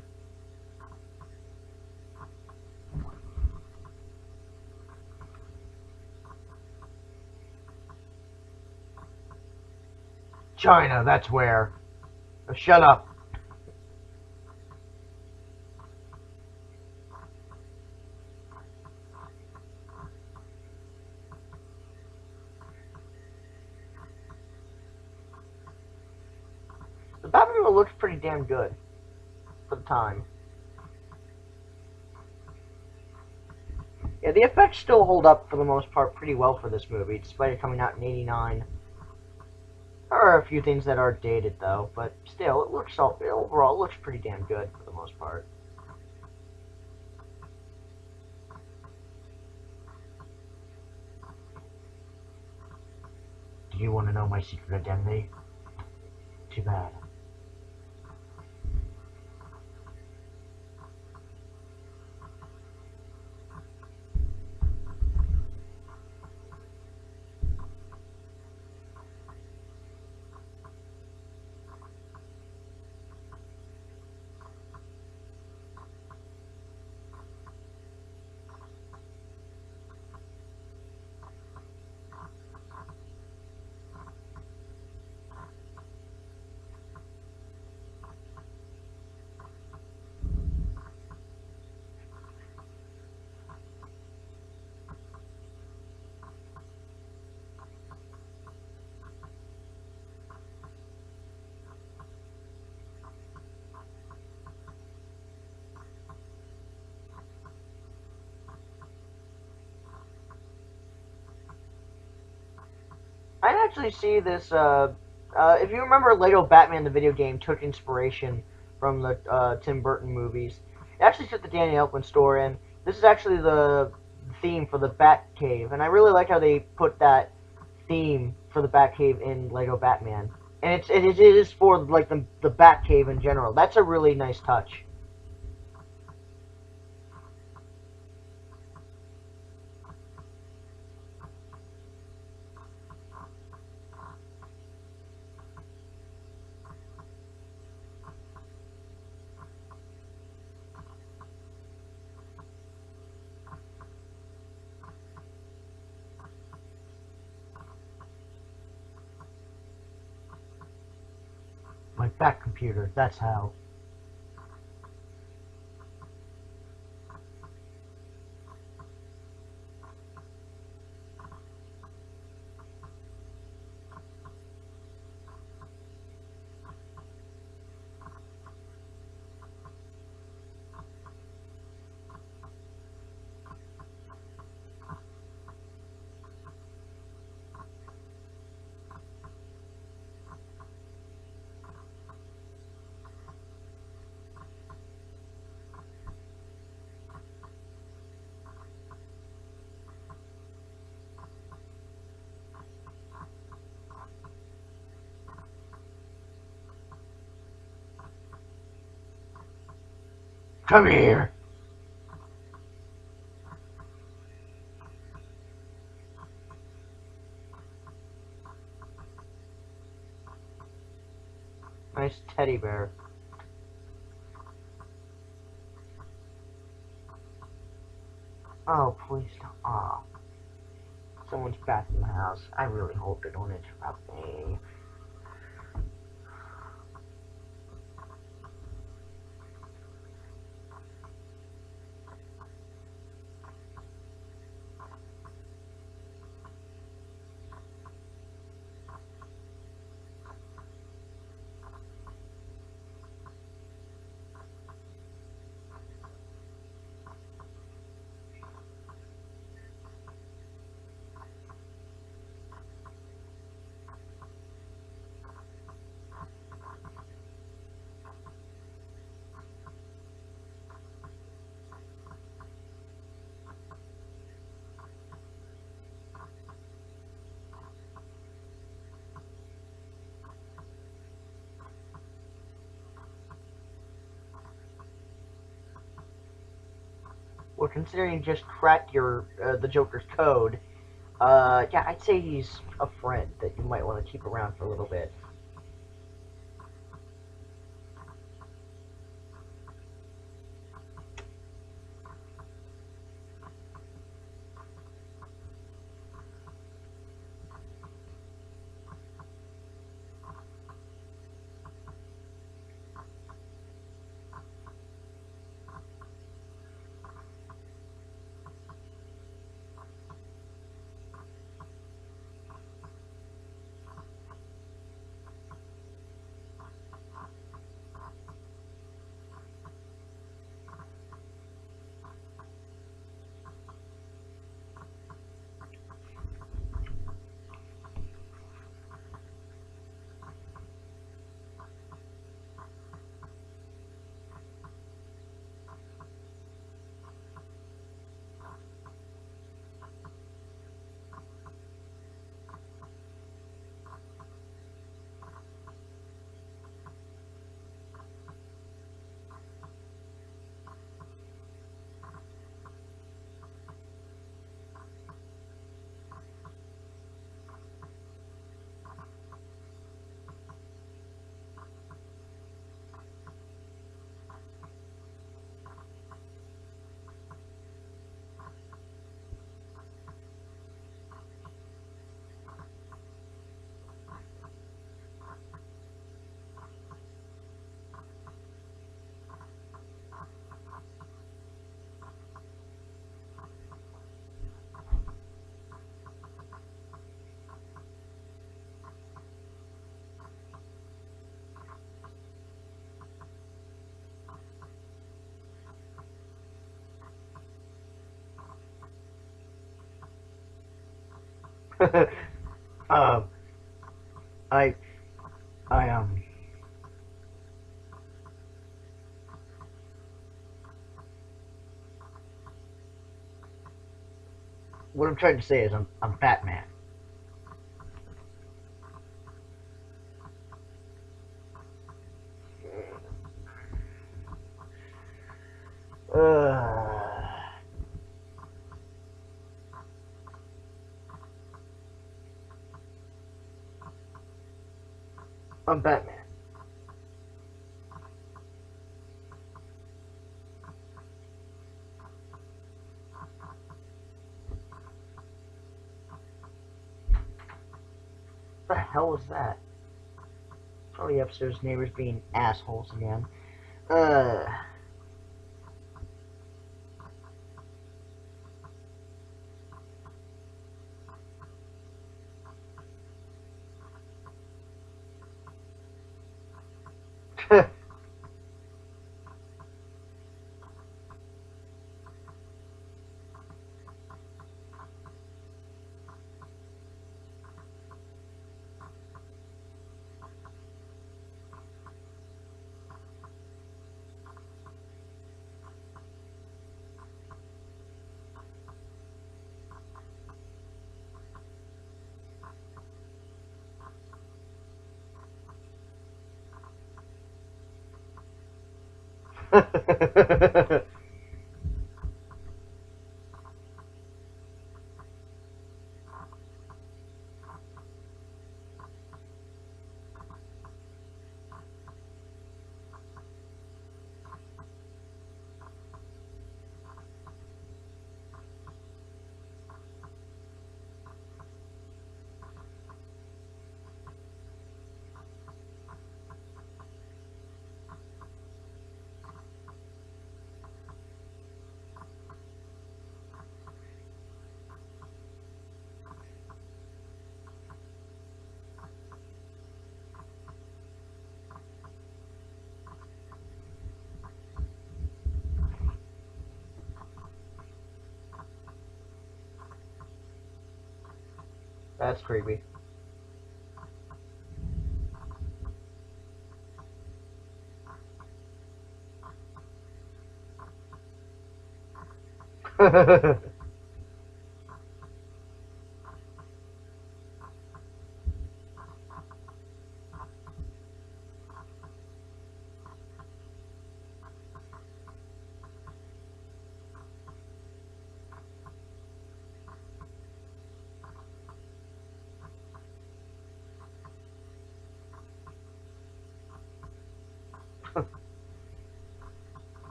China, that's where. Oh, shut up. The Batmobile looks pretty damn good for the time. Yeah, the effects still hold up for the most part pretty well for this movie, despite it coming out in '89. There are a few things that are dated though, but still, it looks overall it looks pretty damn good for the most part. Do you want to know my secret identity? Too bad. I actually see this. If you remember, Lego Batman the video game took inspiration from the Tim Burton movies. It actually took the Danny Elfman story, and this is actually the theme for the Bat Cave. And I really like how they put that theme for the Bat Cave in Lego Batman. And it is for like the Bat Cave in general. That's a really nice touch. My Bat computer. That's how. Come here. Nice teddy bear. Oh, please don't. Oh, someone's back in the house. I really hope they don't interrupt me. Well, considering you just cracked the Joker's code, yeah, I'd say he's a friend that you might want to keep around for a little bit. um, I, I. What I'm trying to say is I'm Batman. Uh, I'm Batman. What the hell was that? Probably upstairs neighbors being assholes again. Uh. That's creepy.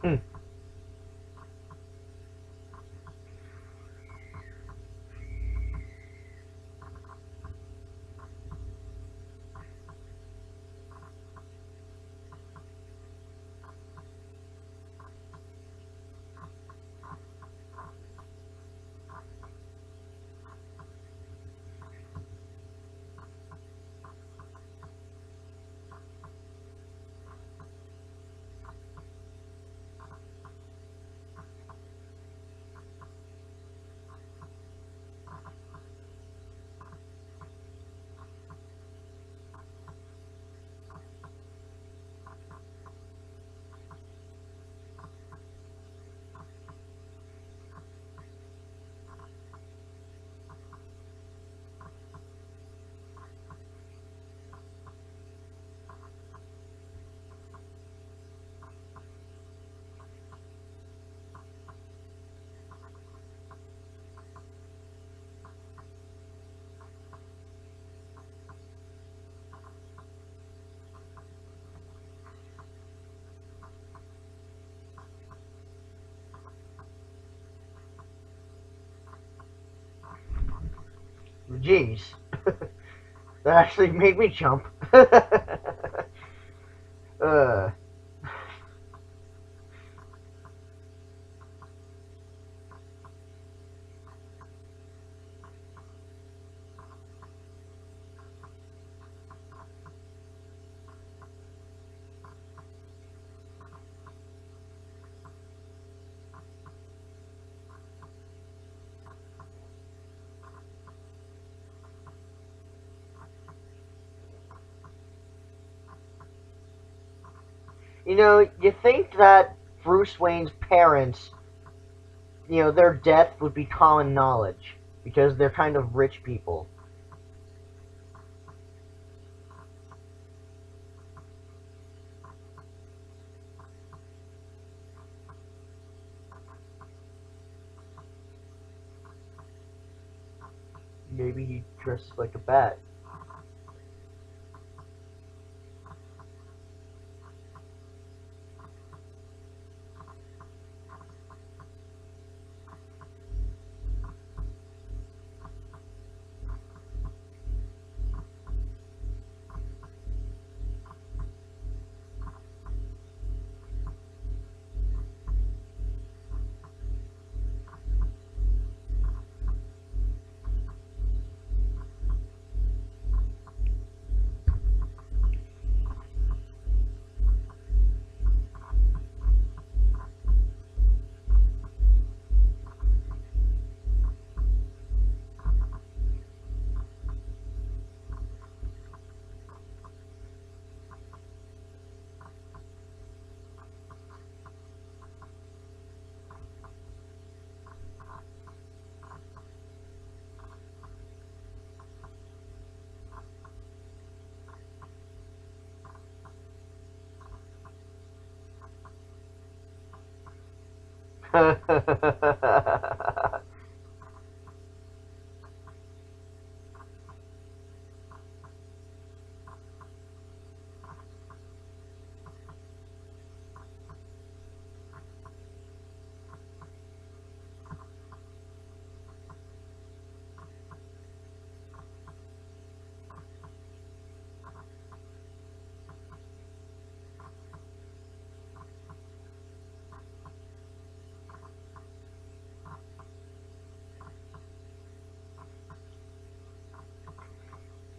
Hmm. Jeez. That actually made me jump. uh, you know, you think that Bruce Wayne's parents, their death would be common knowledge because they're kind of rich people. Maybe he dresses like a bat.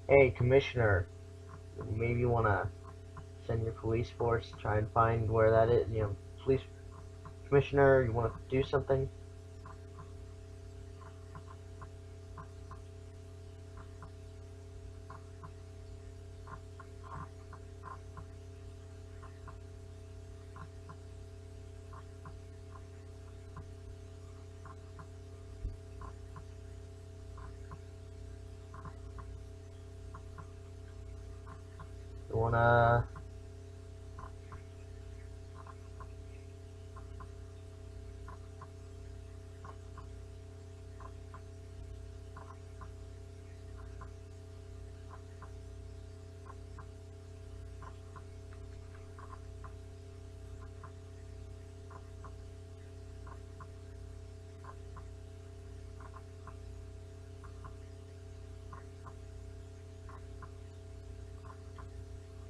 Hey, Commissioner, maybe you want to send your police force to try and find where that is. Police Commissioner, you want to do something? You want to...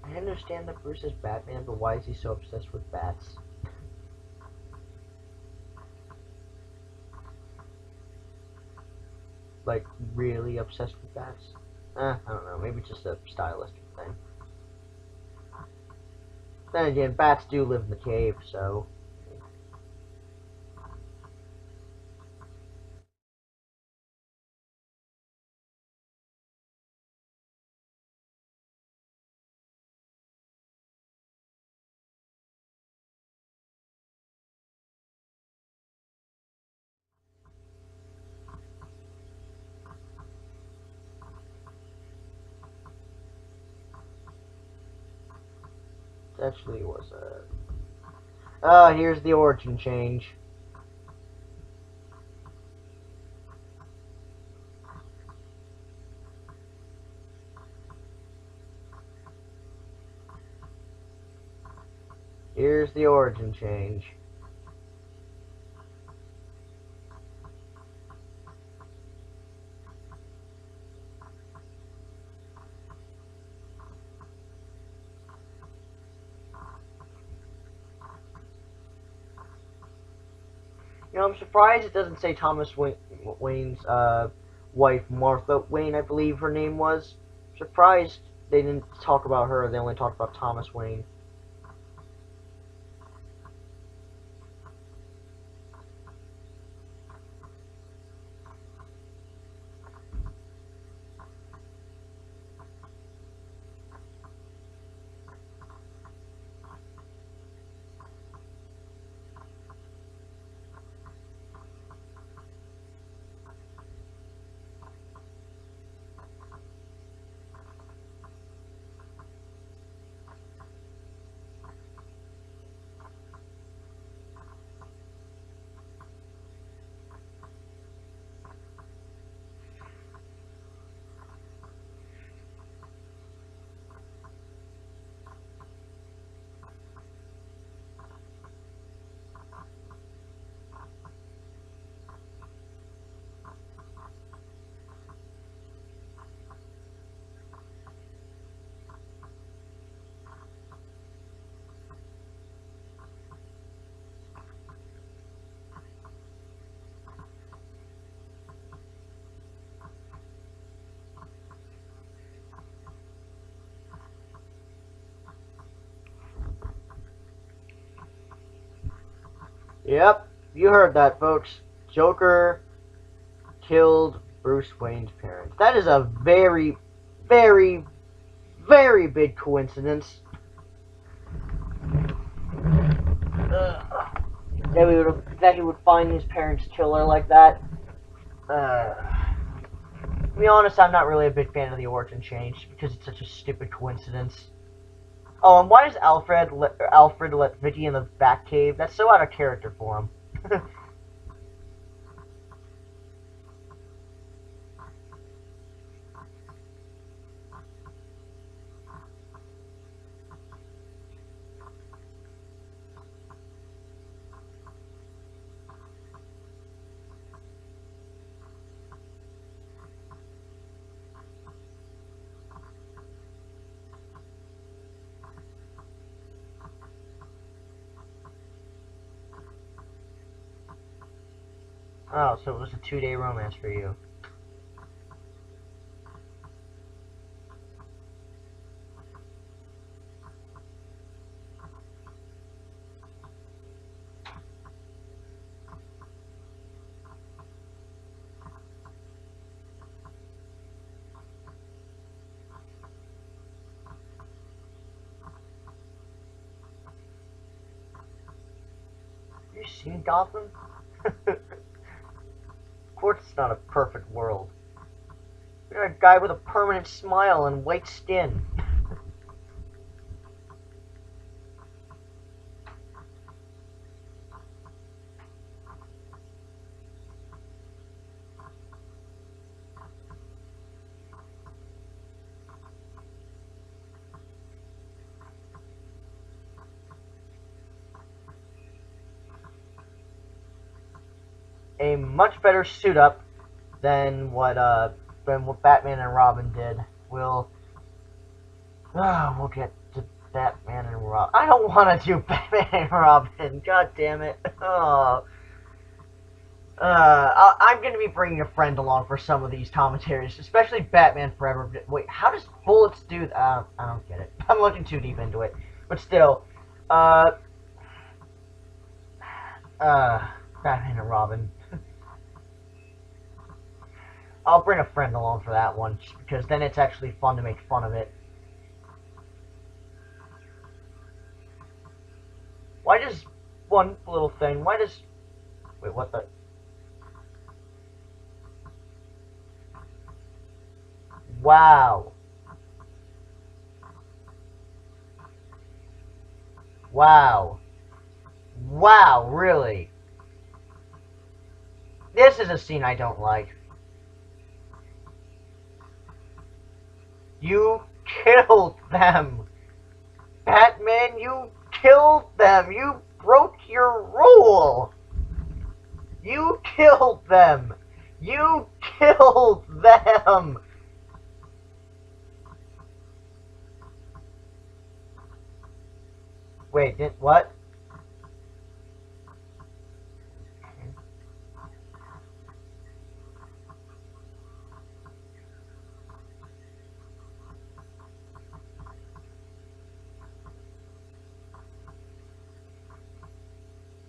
I understand that Bruce is Batman, but why is he so obsessed with bats? Like, really obsessed with bats? I don't know, maybe just a stylistic thing. Then again, bats do live in the cave, so... Actually, was a... here's the origin change. Here's the origin change. I'm surprised it doesn't say Thomas Wayne's wife, Martha Wayne, I believe her name was. Surprised they didn't talk about her. They only talked about Thomas Wayne. Yep, you heard that, folks. Joker killed Bruce Wayne's parents. That is a very, very, very big coincidence. That he would find his parents' killer like that. To be honest, I'm not really a big fan of the origin change because it's such a stupid coincidence. Oh, and why does Alfred let Vicky in the Batcave? That's so out of character for him. Oh, so it was a 2-day romance for you. Have you seen Gotham? Of course it's not a perfect world. We got a guy with a permanent smile and white skin. A much better suit up than what Batman and Robin did. We'll get to Batman and Robin. I don't want to do Batman and Robin. God damn it. Oh. I'm going to be bringing a friend along for some of these commentaries, especially Batman Forever. Wait, how does bullets do that? I don't get it. I'm looking too deep into it. But still, Batman and Robin. I'll bring a friend along for that one, just because then it's actually fun to make fun of it. Why does one little thing, why does... Wait, what the... Wow. Wow. Wow, really? This is a scene I don't like. You killed them! Batman, you killed them! You broke your rule! You killed them! You killed them! Wait, what?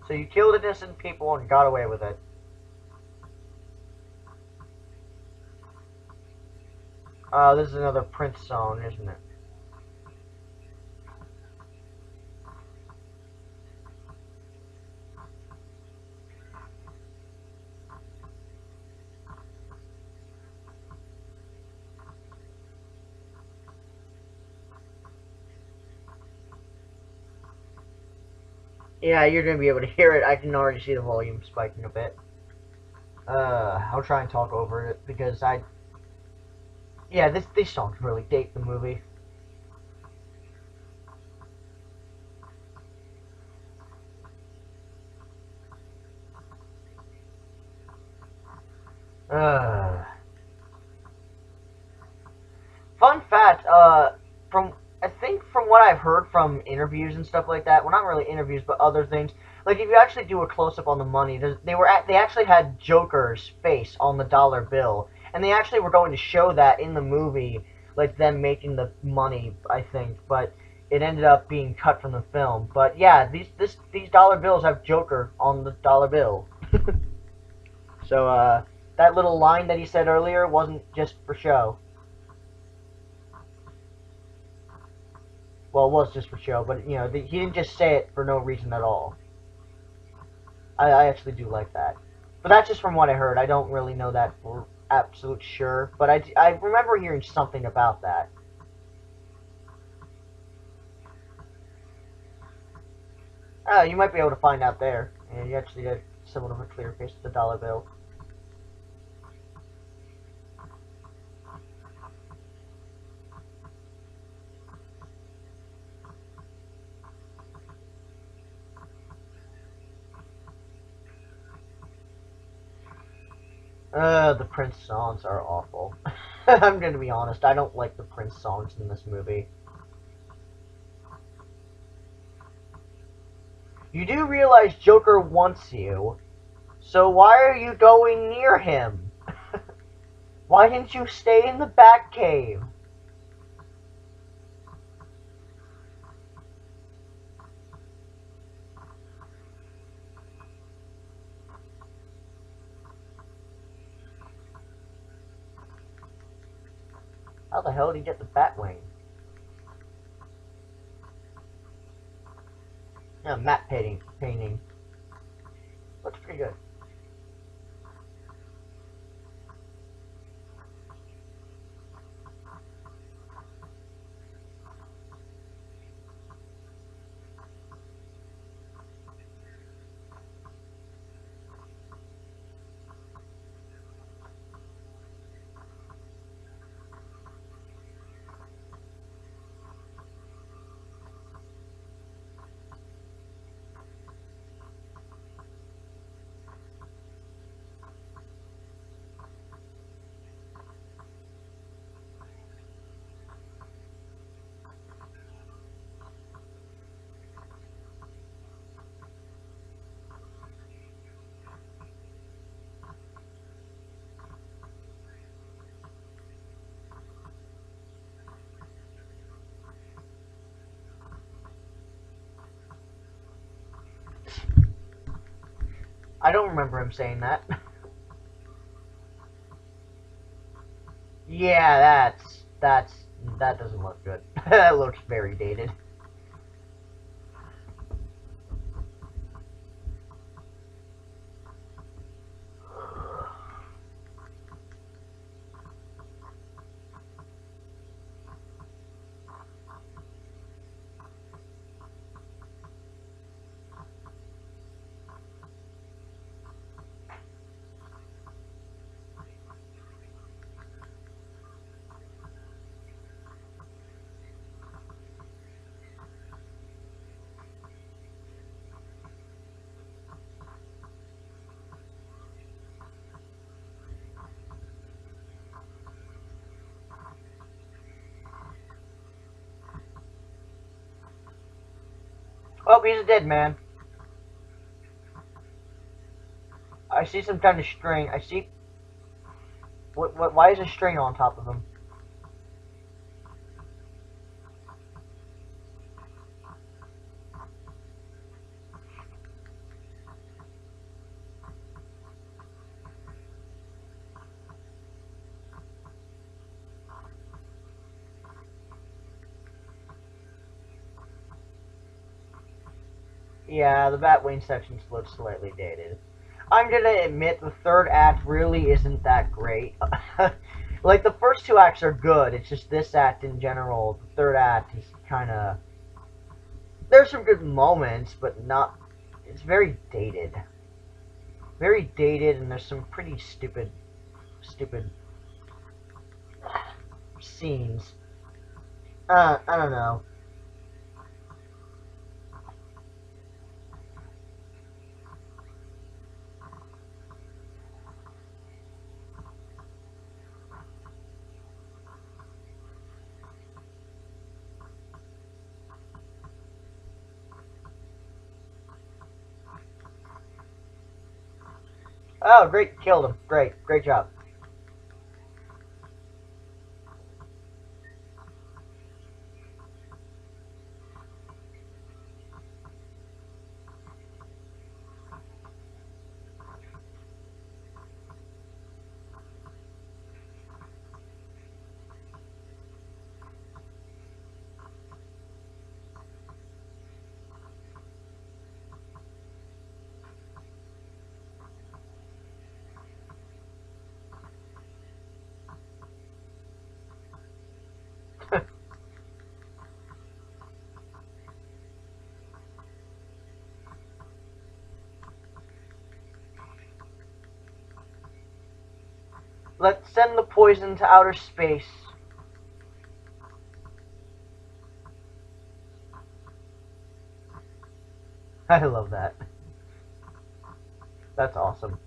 So you killed innocent people and got away with it. This is another Prince song, isn't it? Yeah, you're gonna be able to hear it. I can already see the volume spiking a bit. I'll try and talk over it because yeah, these songs really date the movie. Fun fact, I think from what I've heard from interviews and stuff like that, well, not really interviews, but other things, like if you actually do a close up on the money, they actually had Joker's face on the dollar bill, and they actually were going to show that in the movie, like them making the money, I think, but it ended up being cut from the film. But yeah, these dollar bills have Joker on the dollar bill. So that little line that he said earlier wasn't just for show. Well, it was just for show, but you know, he didn't just say it for no reason at all. I actually do like that. But that's just from what I heard. I don't really know that for absolute sure, but I remember hearing something about that. You might be able to find out there. And you actually get somewhat of a clear face of the dollar bill. The Prince songs are awful. I'm gonna be honest, I don't like the Prince songs in this movie. You do realize Joker wants you, so why are you going near him? Why didn't you stay in the Batcave? How the hell did he get the Batwing? Yeah, matte painting. Looks pretty good. I don't remember him saying that. Yeah, that doesn't look good. That looks very dated. Oh, he's a dead man. I see some kind of string. I see. What? Why is a string on top of him? Yeah, the Batwing section looks slightly dated. I'm gonna admit the third act really isn't that great. Like, the first two acts are good, it's just this act in general, the third act is kinda... There's some good moments, but not... It's very dated. Very dated, and there's some pretty stupid scenes. I don't know. Oh, great, killed him. Great job. Let's send the poison to outer space. I love that. That's awesome.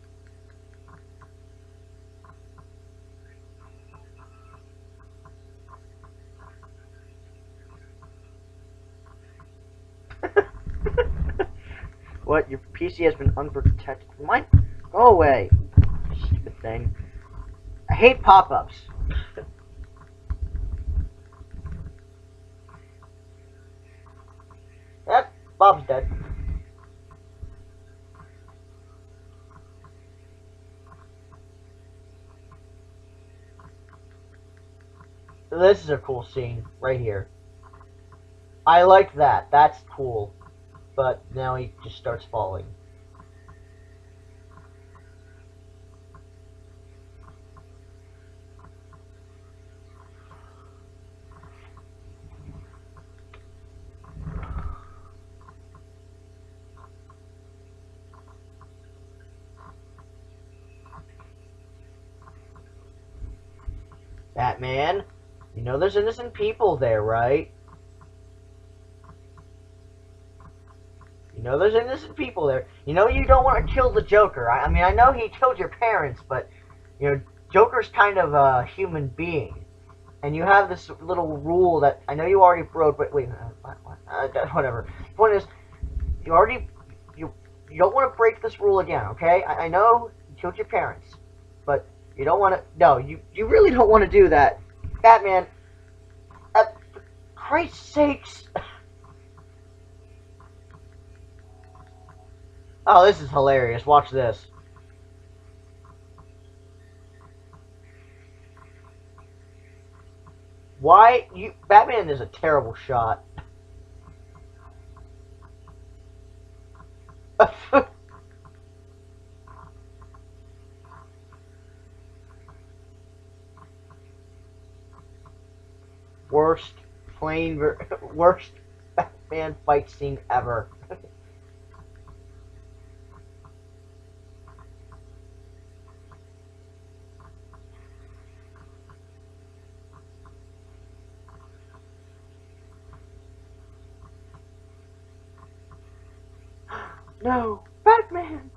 What? Your PC has been unprotected. Mine? Go away. Stupid thing. I hate pop-ups. Yep, Bob's dead. This is a cool scene right here. I like that. That's cool. But now he just starts falling. Batman, you know there's innocent people there, right? You know there's innocent people there. You know you don't want to kill the Joker. I mean, I know he killed your parents, but, you know, Joker's kind of a human being. And you have this little rule that I know you already broke, but wait, whatever. The point is, you already, you don't want to break this rule again, okay? I know you killed your parents, but you don't want to, no, you really don't want to do that. Batman, for Christ's sakes. Oh, this is hilarious. Watch this. Why you Batman is a terrible shot. Worst worst Batman fight scene ever. No, Batman.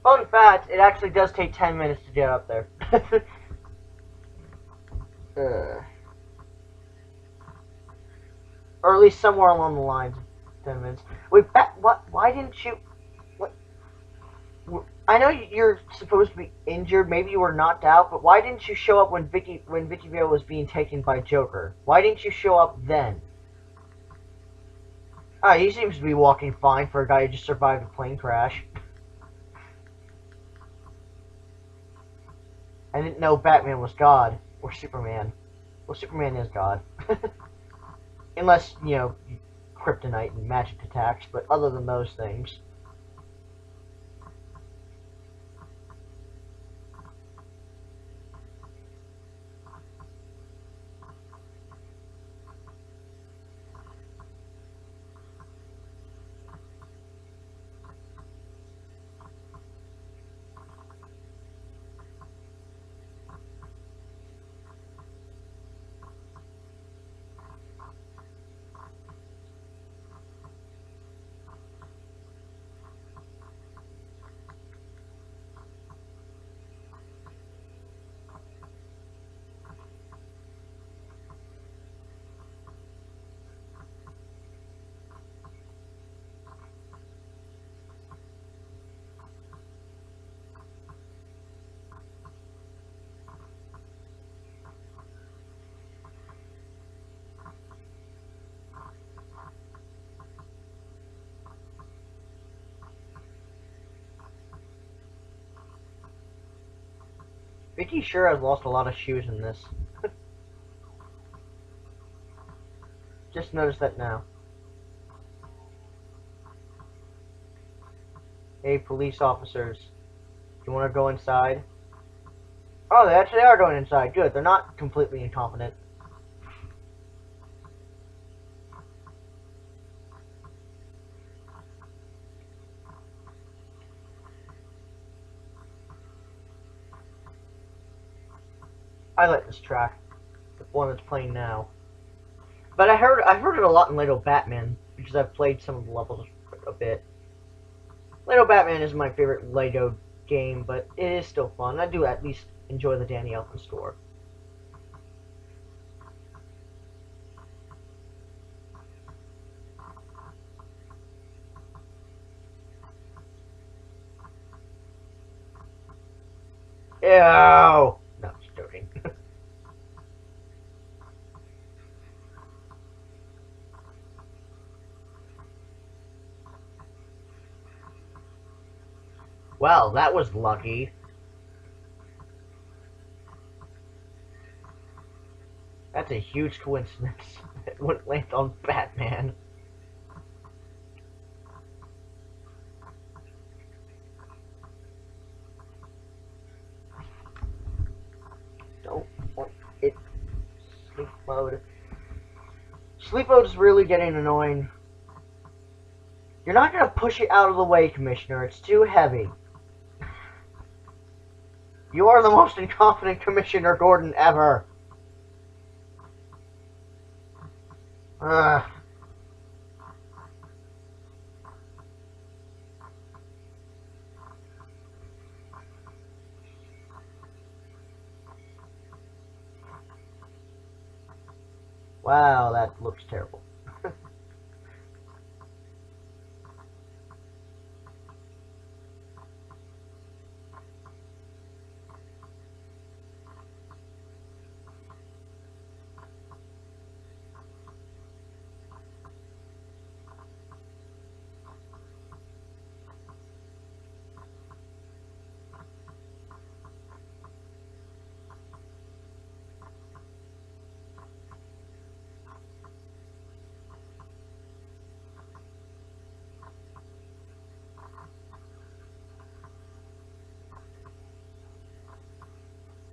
Fun fact, it actually does take 10 minutes to get up there. Or at least somewhere along the lines of 10 minutes. Wait, what? Why didn't you... What? I know you're supposed to be injured, maybe you were knocked out, but why didn't you show up when Vicky Vale was being taken by Joker? Why didn't you show up then? Ah, he seems to be walking fine for a guy who just survived a plane crash. I didn't know Batman was God. Or Superman. Well, Superman is God. Unless, you know, kryptonite and magic attacks, but other than those things. Vicky sure has lost a lot of shoes in this. Just noticed that now. Hey, police officers. Do you want to go inside? Oh, they actually are going inside. Good. They're not completely incompetent. I like this track. The one that's playing now. But I've heard it a lot in Lego Batman because I've played some of the levels a bit. Lego Batman is my favorite Lego game, but it is still fun. I do at least enjoy the Danny Elfman score. Ew! No, just joking. Well, that was lucky. That's a huge coincidence. It wouldn't land on Batman. Don't want it. Sleep mode. Sleep mode is really getting annoying. You're not gonna push it out of the way, Commissioner. It's too heavy. You are the most incompetent Commissioner Gordon ever. Ugh. Wow, that looks terrible.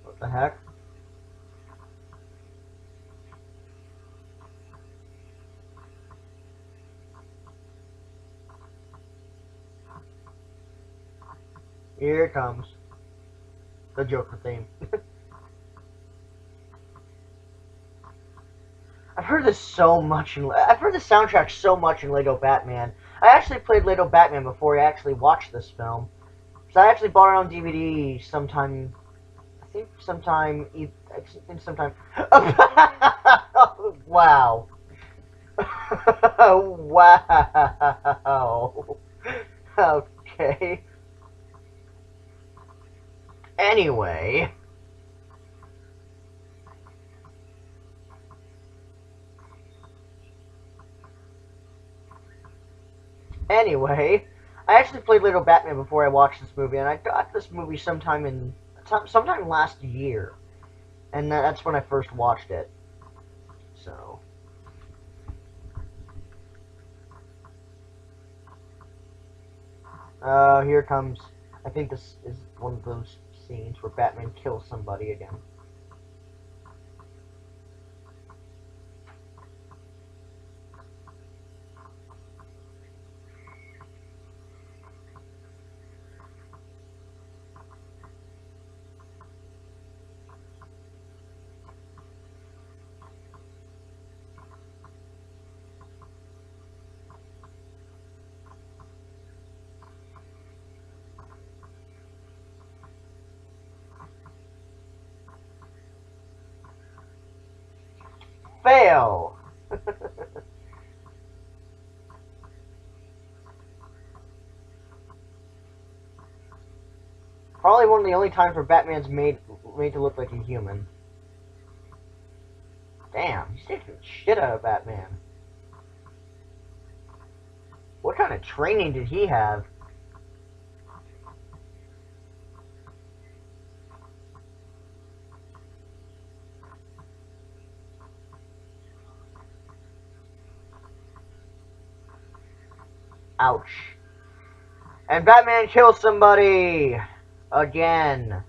What the heck? Here it comes. The Joker theme. I've heard this so much I've heard the soundtrack so much in Lego Batman. I actually played Lego Batman before I actually watched this film. So I actually bought it on DVD sometime. I think sometime. Wow. Wow. Okay. Anyway. Anyway, I actually played Lego Batman before I watched this movie, and I got this movie sometime last year, and that's when I first watched it. So, here comes. I think this is one of those scenes where Batman kills somebody again. Fail! Probably one of the only times where Batman's made to look like a human. Damn, he's taking shit out of Batman. What kind of training did he have? Ouch. And Batman kills somebody! Again.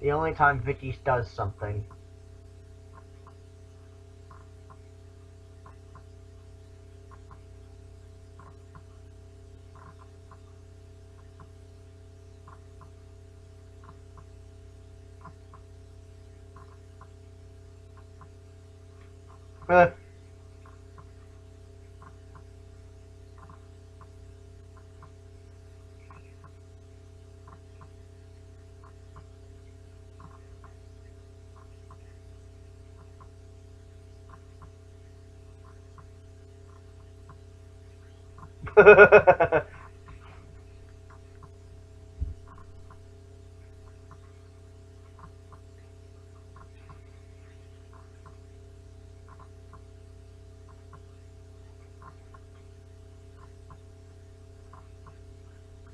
The only time Vicky does something.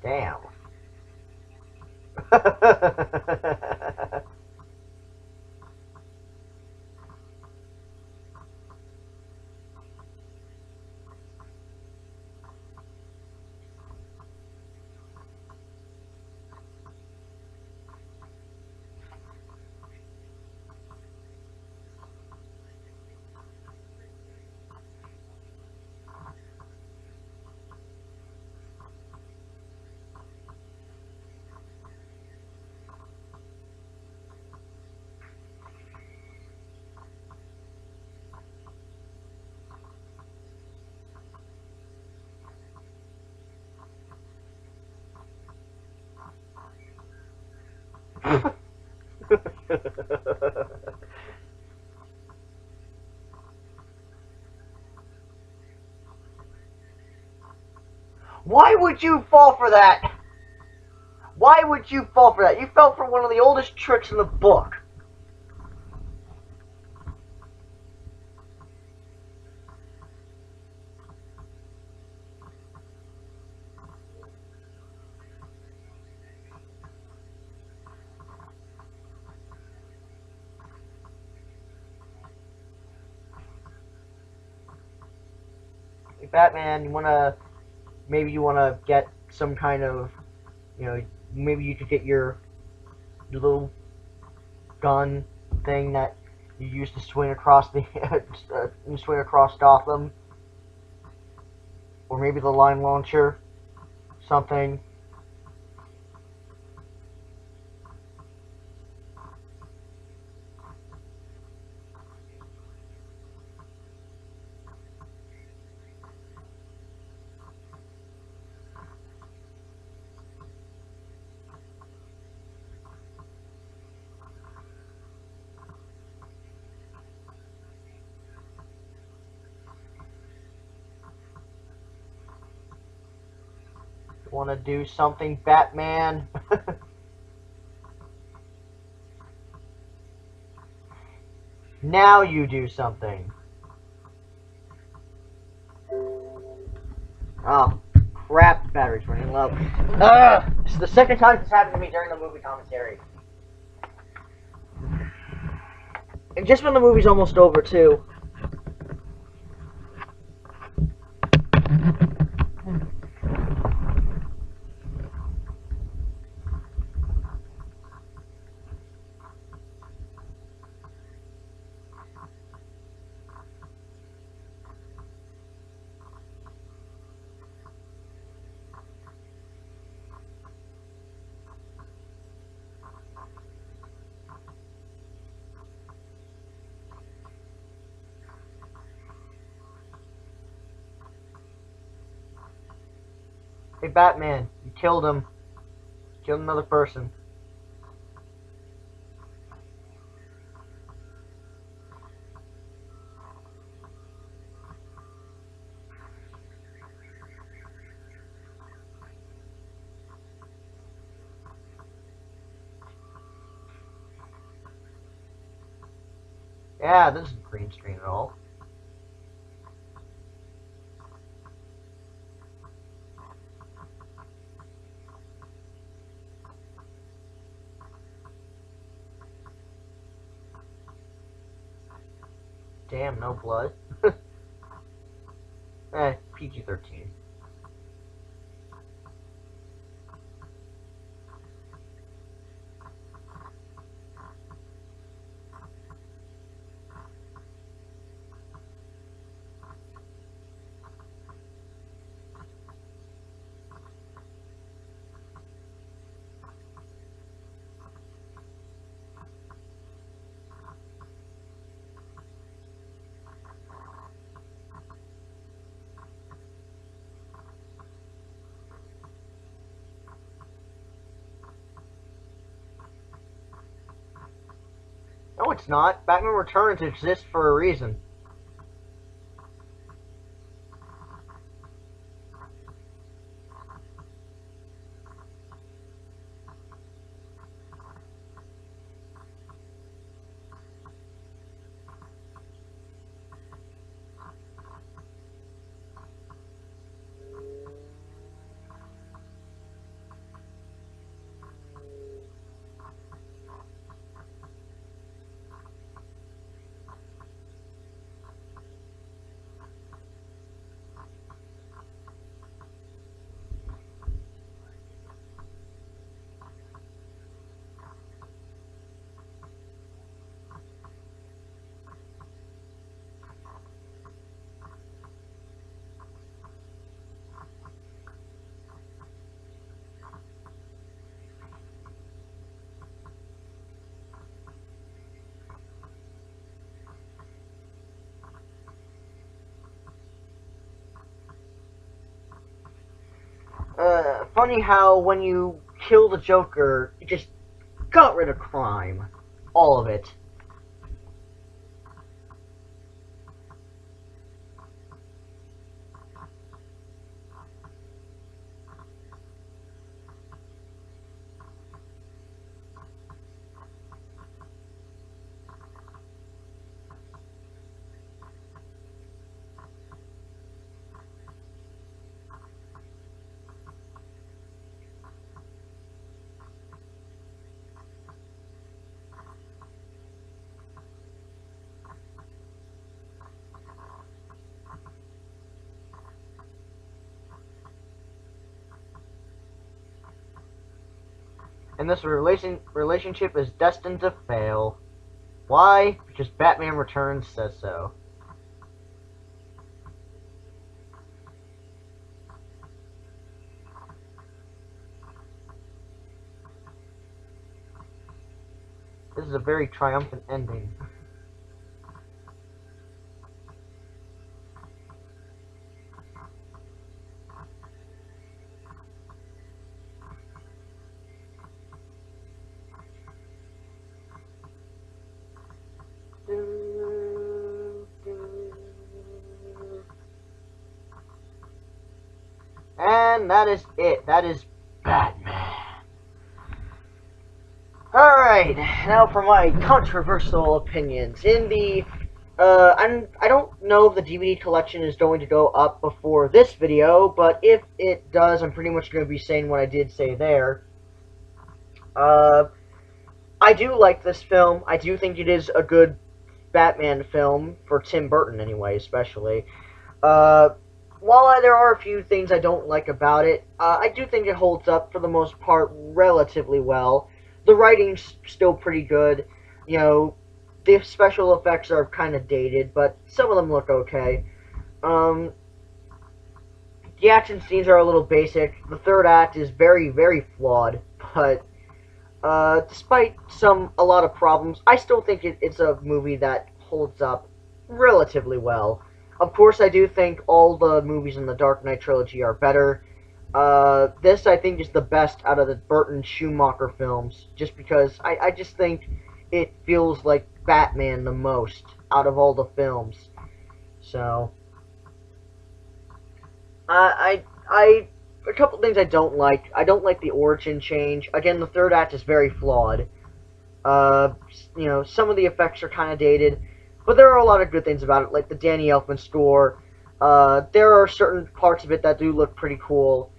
Damn. Why would you fall for that? Why would you fall for that? You fell for one of the oldest tricks in the book. Hey, Batman, maybe you wanna get some kind of, maybe you could get your little gun thing that you use to swing across the, swing across Gotham, or maybe the line launcher, something. Want to do something, Batman? Now you do something. Oh, crap, battery's running low. This is the second time this happened to me during the movie commentary. And just when the movie's almost over, too. Hey, Batman, you killed him. Killed another person. Yeah, this isn't green screen at all. Damn, no blood. PG-13. No, it's not. Batman Returns exists for a reason. Funny how when you kill the Joker, it just got rid of crime. All of it. And this relationship is destined to fail. Why? Because Batman Returns says so. This is a very triumphant ending. And that is it. That is Batman. Alright, now for my controversial opinions. In the, I don't know if the DVD collection is going to go up before this video, but if it does, I'm pretty much going to be saying what I did say there. I do like this film. I do think it is a good Batman film, for Tim Burton anyway, especially. While there are a few things I don't like about it, I do think it holds up, for the most part, relatively well. The writing's still pretty good. You know, the special effects are kind of dated, but some of them look okay. The action scenes are a little basic. The third act is very, very flawed, but despite a lot of problems, I still think it's a movie that holds up relatively well. Of course, I do think all the movies in the Dark Knight trilogy are better. This, I think, is the best out of the Burton Schumacher films, just because I just think it feels like Batman the most out of all the films. So, a couple things I don't like. I don't like the origin change. Again, the third act is very flawed. Uh, some of the effects are kind of dated, but there are a lot of good things about it, like the Danny Elfman score. There are certain parts of it that do look pretty cool.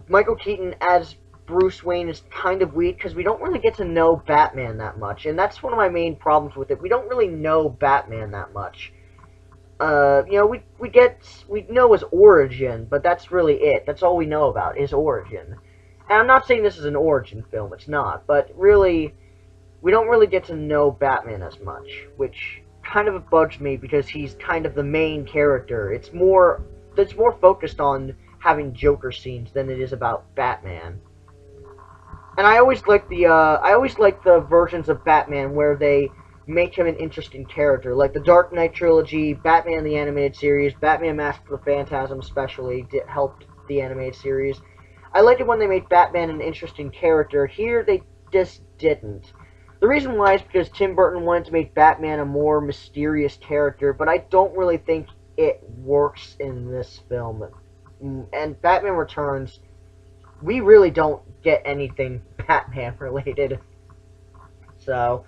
Michael Keaton as Bruce Wayne is kind of weak because we don't really get to know Batman that much, and that's one of my main problems with it. We don't really know Batman that much. We know his origin, but that's really it. That's all we know about his origin. And I'm not saying this is an origin film; it's not. But really, we don't really get to know Batman as much, which kind of bugs me because he's kind of the main character. It's more focused on having Joker scenes than it is about Batman. And I always like the versions of Batman where they make him an interesting character, like the Dark Knight trilogy, Batman the Animated Series, Batman Mask of the Phantasm especially helped the animated series. I like it when they make Batman an interesting character. Here they just didn't. The reason why is because Tim Burton wanted to make Batman a more mysterious character, but I don't really think it works in this film. And Batman Returns, we really don't get anything Batman related. So,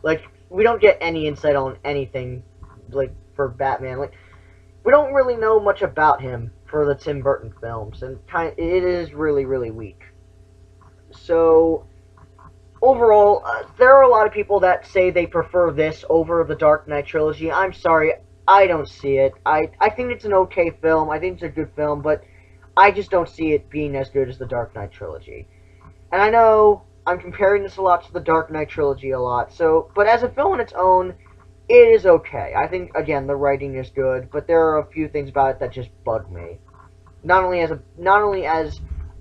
like, we don't get any insight on anything, like, for Batman. Like, we don't really know much about him for the Tim Burton films, and it is really, really weak. So, overall, there are a lot of people that say they prefer this over the Dark Knight trilogy. I'm sorry, I don't see it. I think it's an okay film. I think it's a good film, but I just don't see it being as good as the Dark Knight trilogy. And I know I'm comparing this a lot to the Dark Knight trilogy a lot, but as a film on its own, it is okay. I think, again, the writing is good, but there are a few things about it that just bug me. Not only as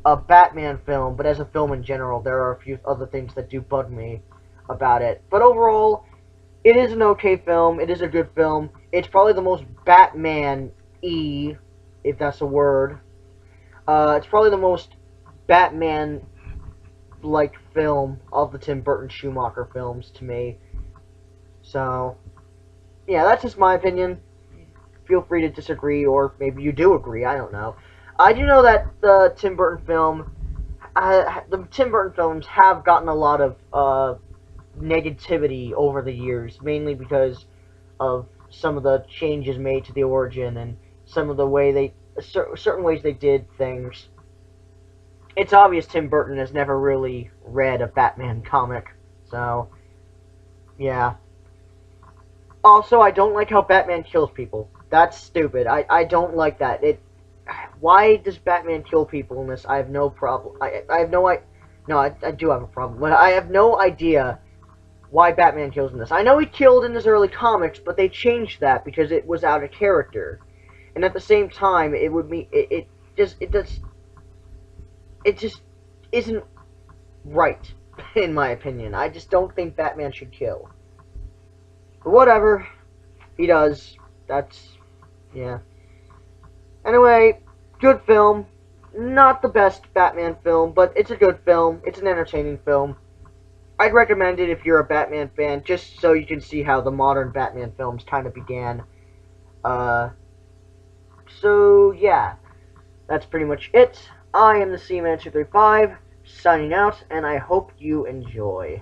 a Batman film, but as a film in general, there are a few other things that do bug me about it. But overall, it is an okay film. It is a good film. It's probably the most Batman-y, if that's a word. It's probably the most Batman-like film of the Tim Burton Schumacher films to me. So, yeah, that's just my opinion. Feel free to disagree, or maybe you do agree, I don't know. I do know that the Tim Burton films have gotten a lot of negativity over the years, mainly because of some of the changes made to the origin and some of the certain ways they did things. It's obvious Tim Burton has never really read a Batman comic, so yeah. Also, I don't like how Batman kills people. That's stupid. I don't like that. Why does Batman kill people in this? I have no problem. I have no no, I do have a problem, but I have no idea why Batman kills in this. I know he killed in his early comics, but they changed that because it was out of character. And at the same time, it just isn't right, in my opinion. I just don't think Batman should kill. But whatever, he does. Yeah. Anyway, good film. Not the best Batman film, but it's a good film. It's an entertaining film. I'd recommend it if you're a Batman fan, just so you can see how the modern Batman films kind of began. So, yeah. That's pretty much it. I am the Seaman235, signing out, and I hope you enjoy.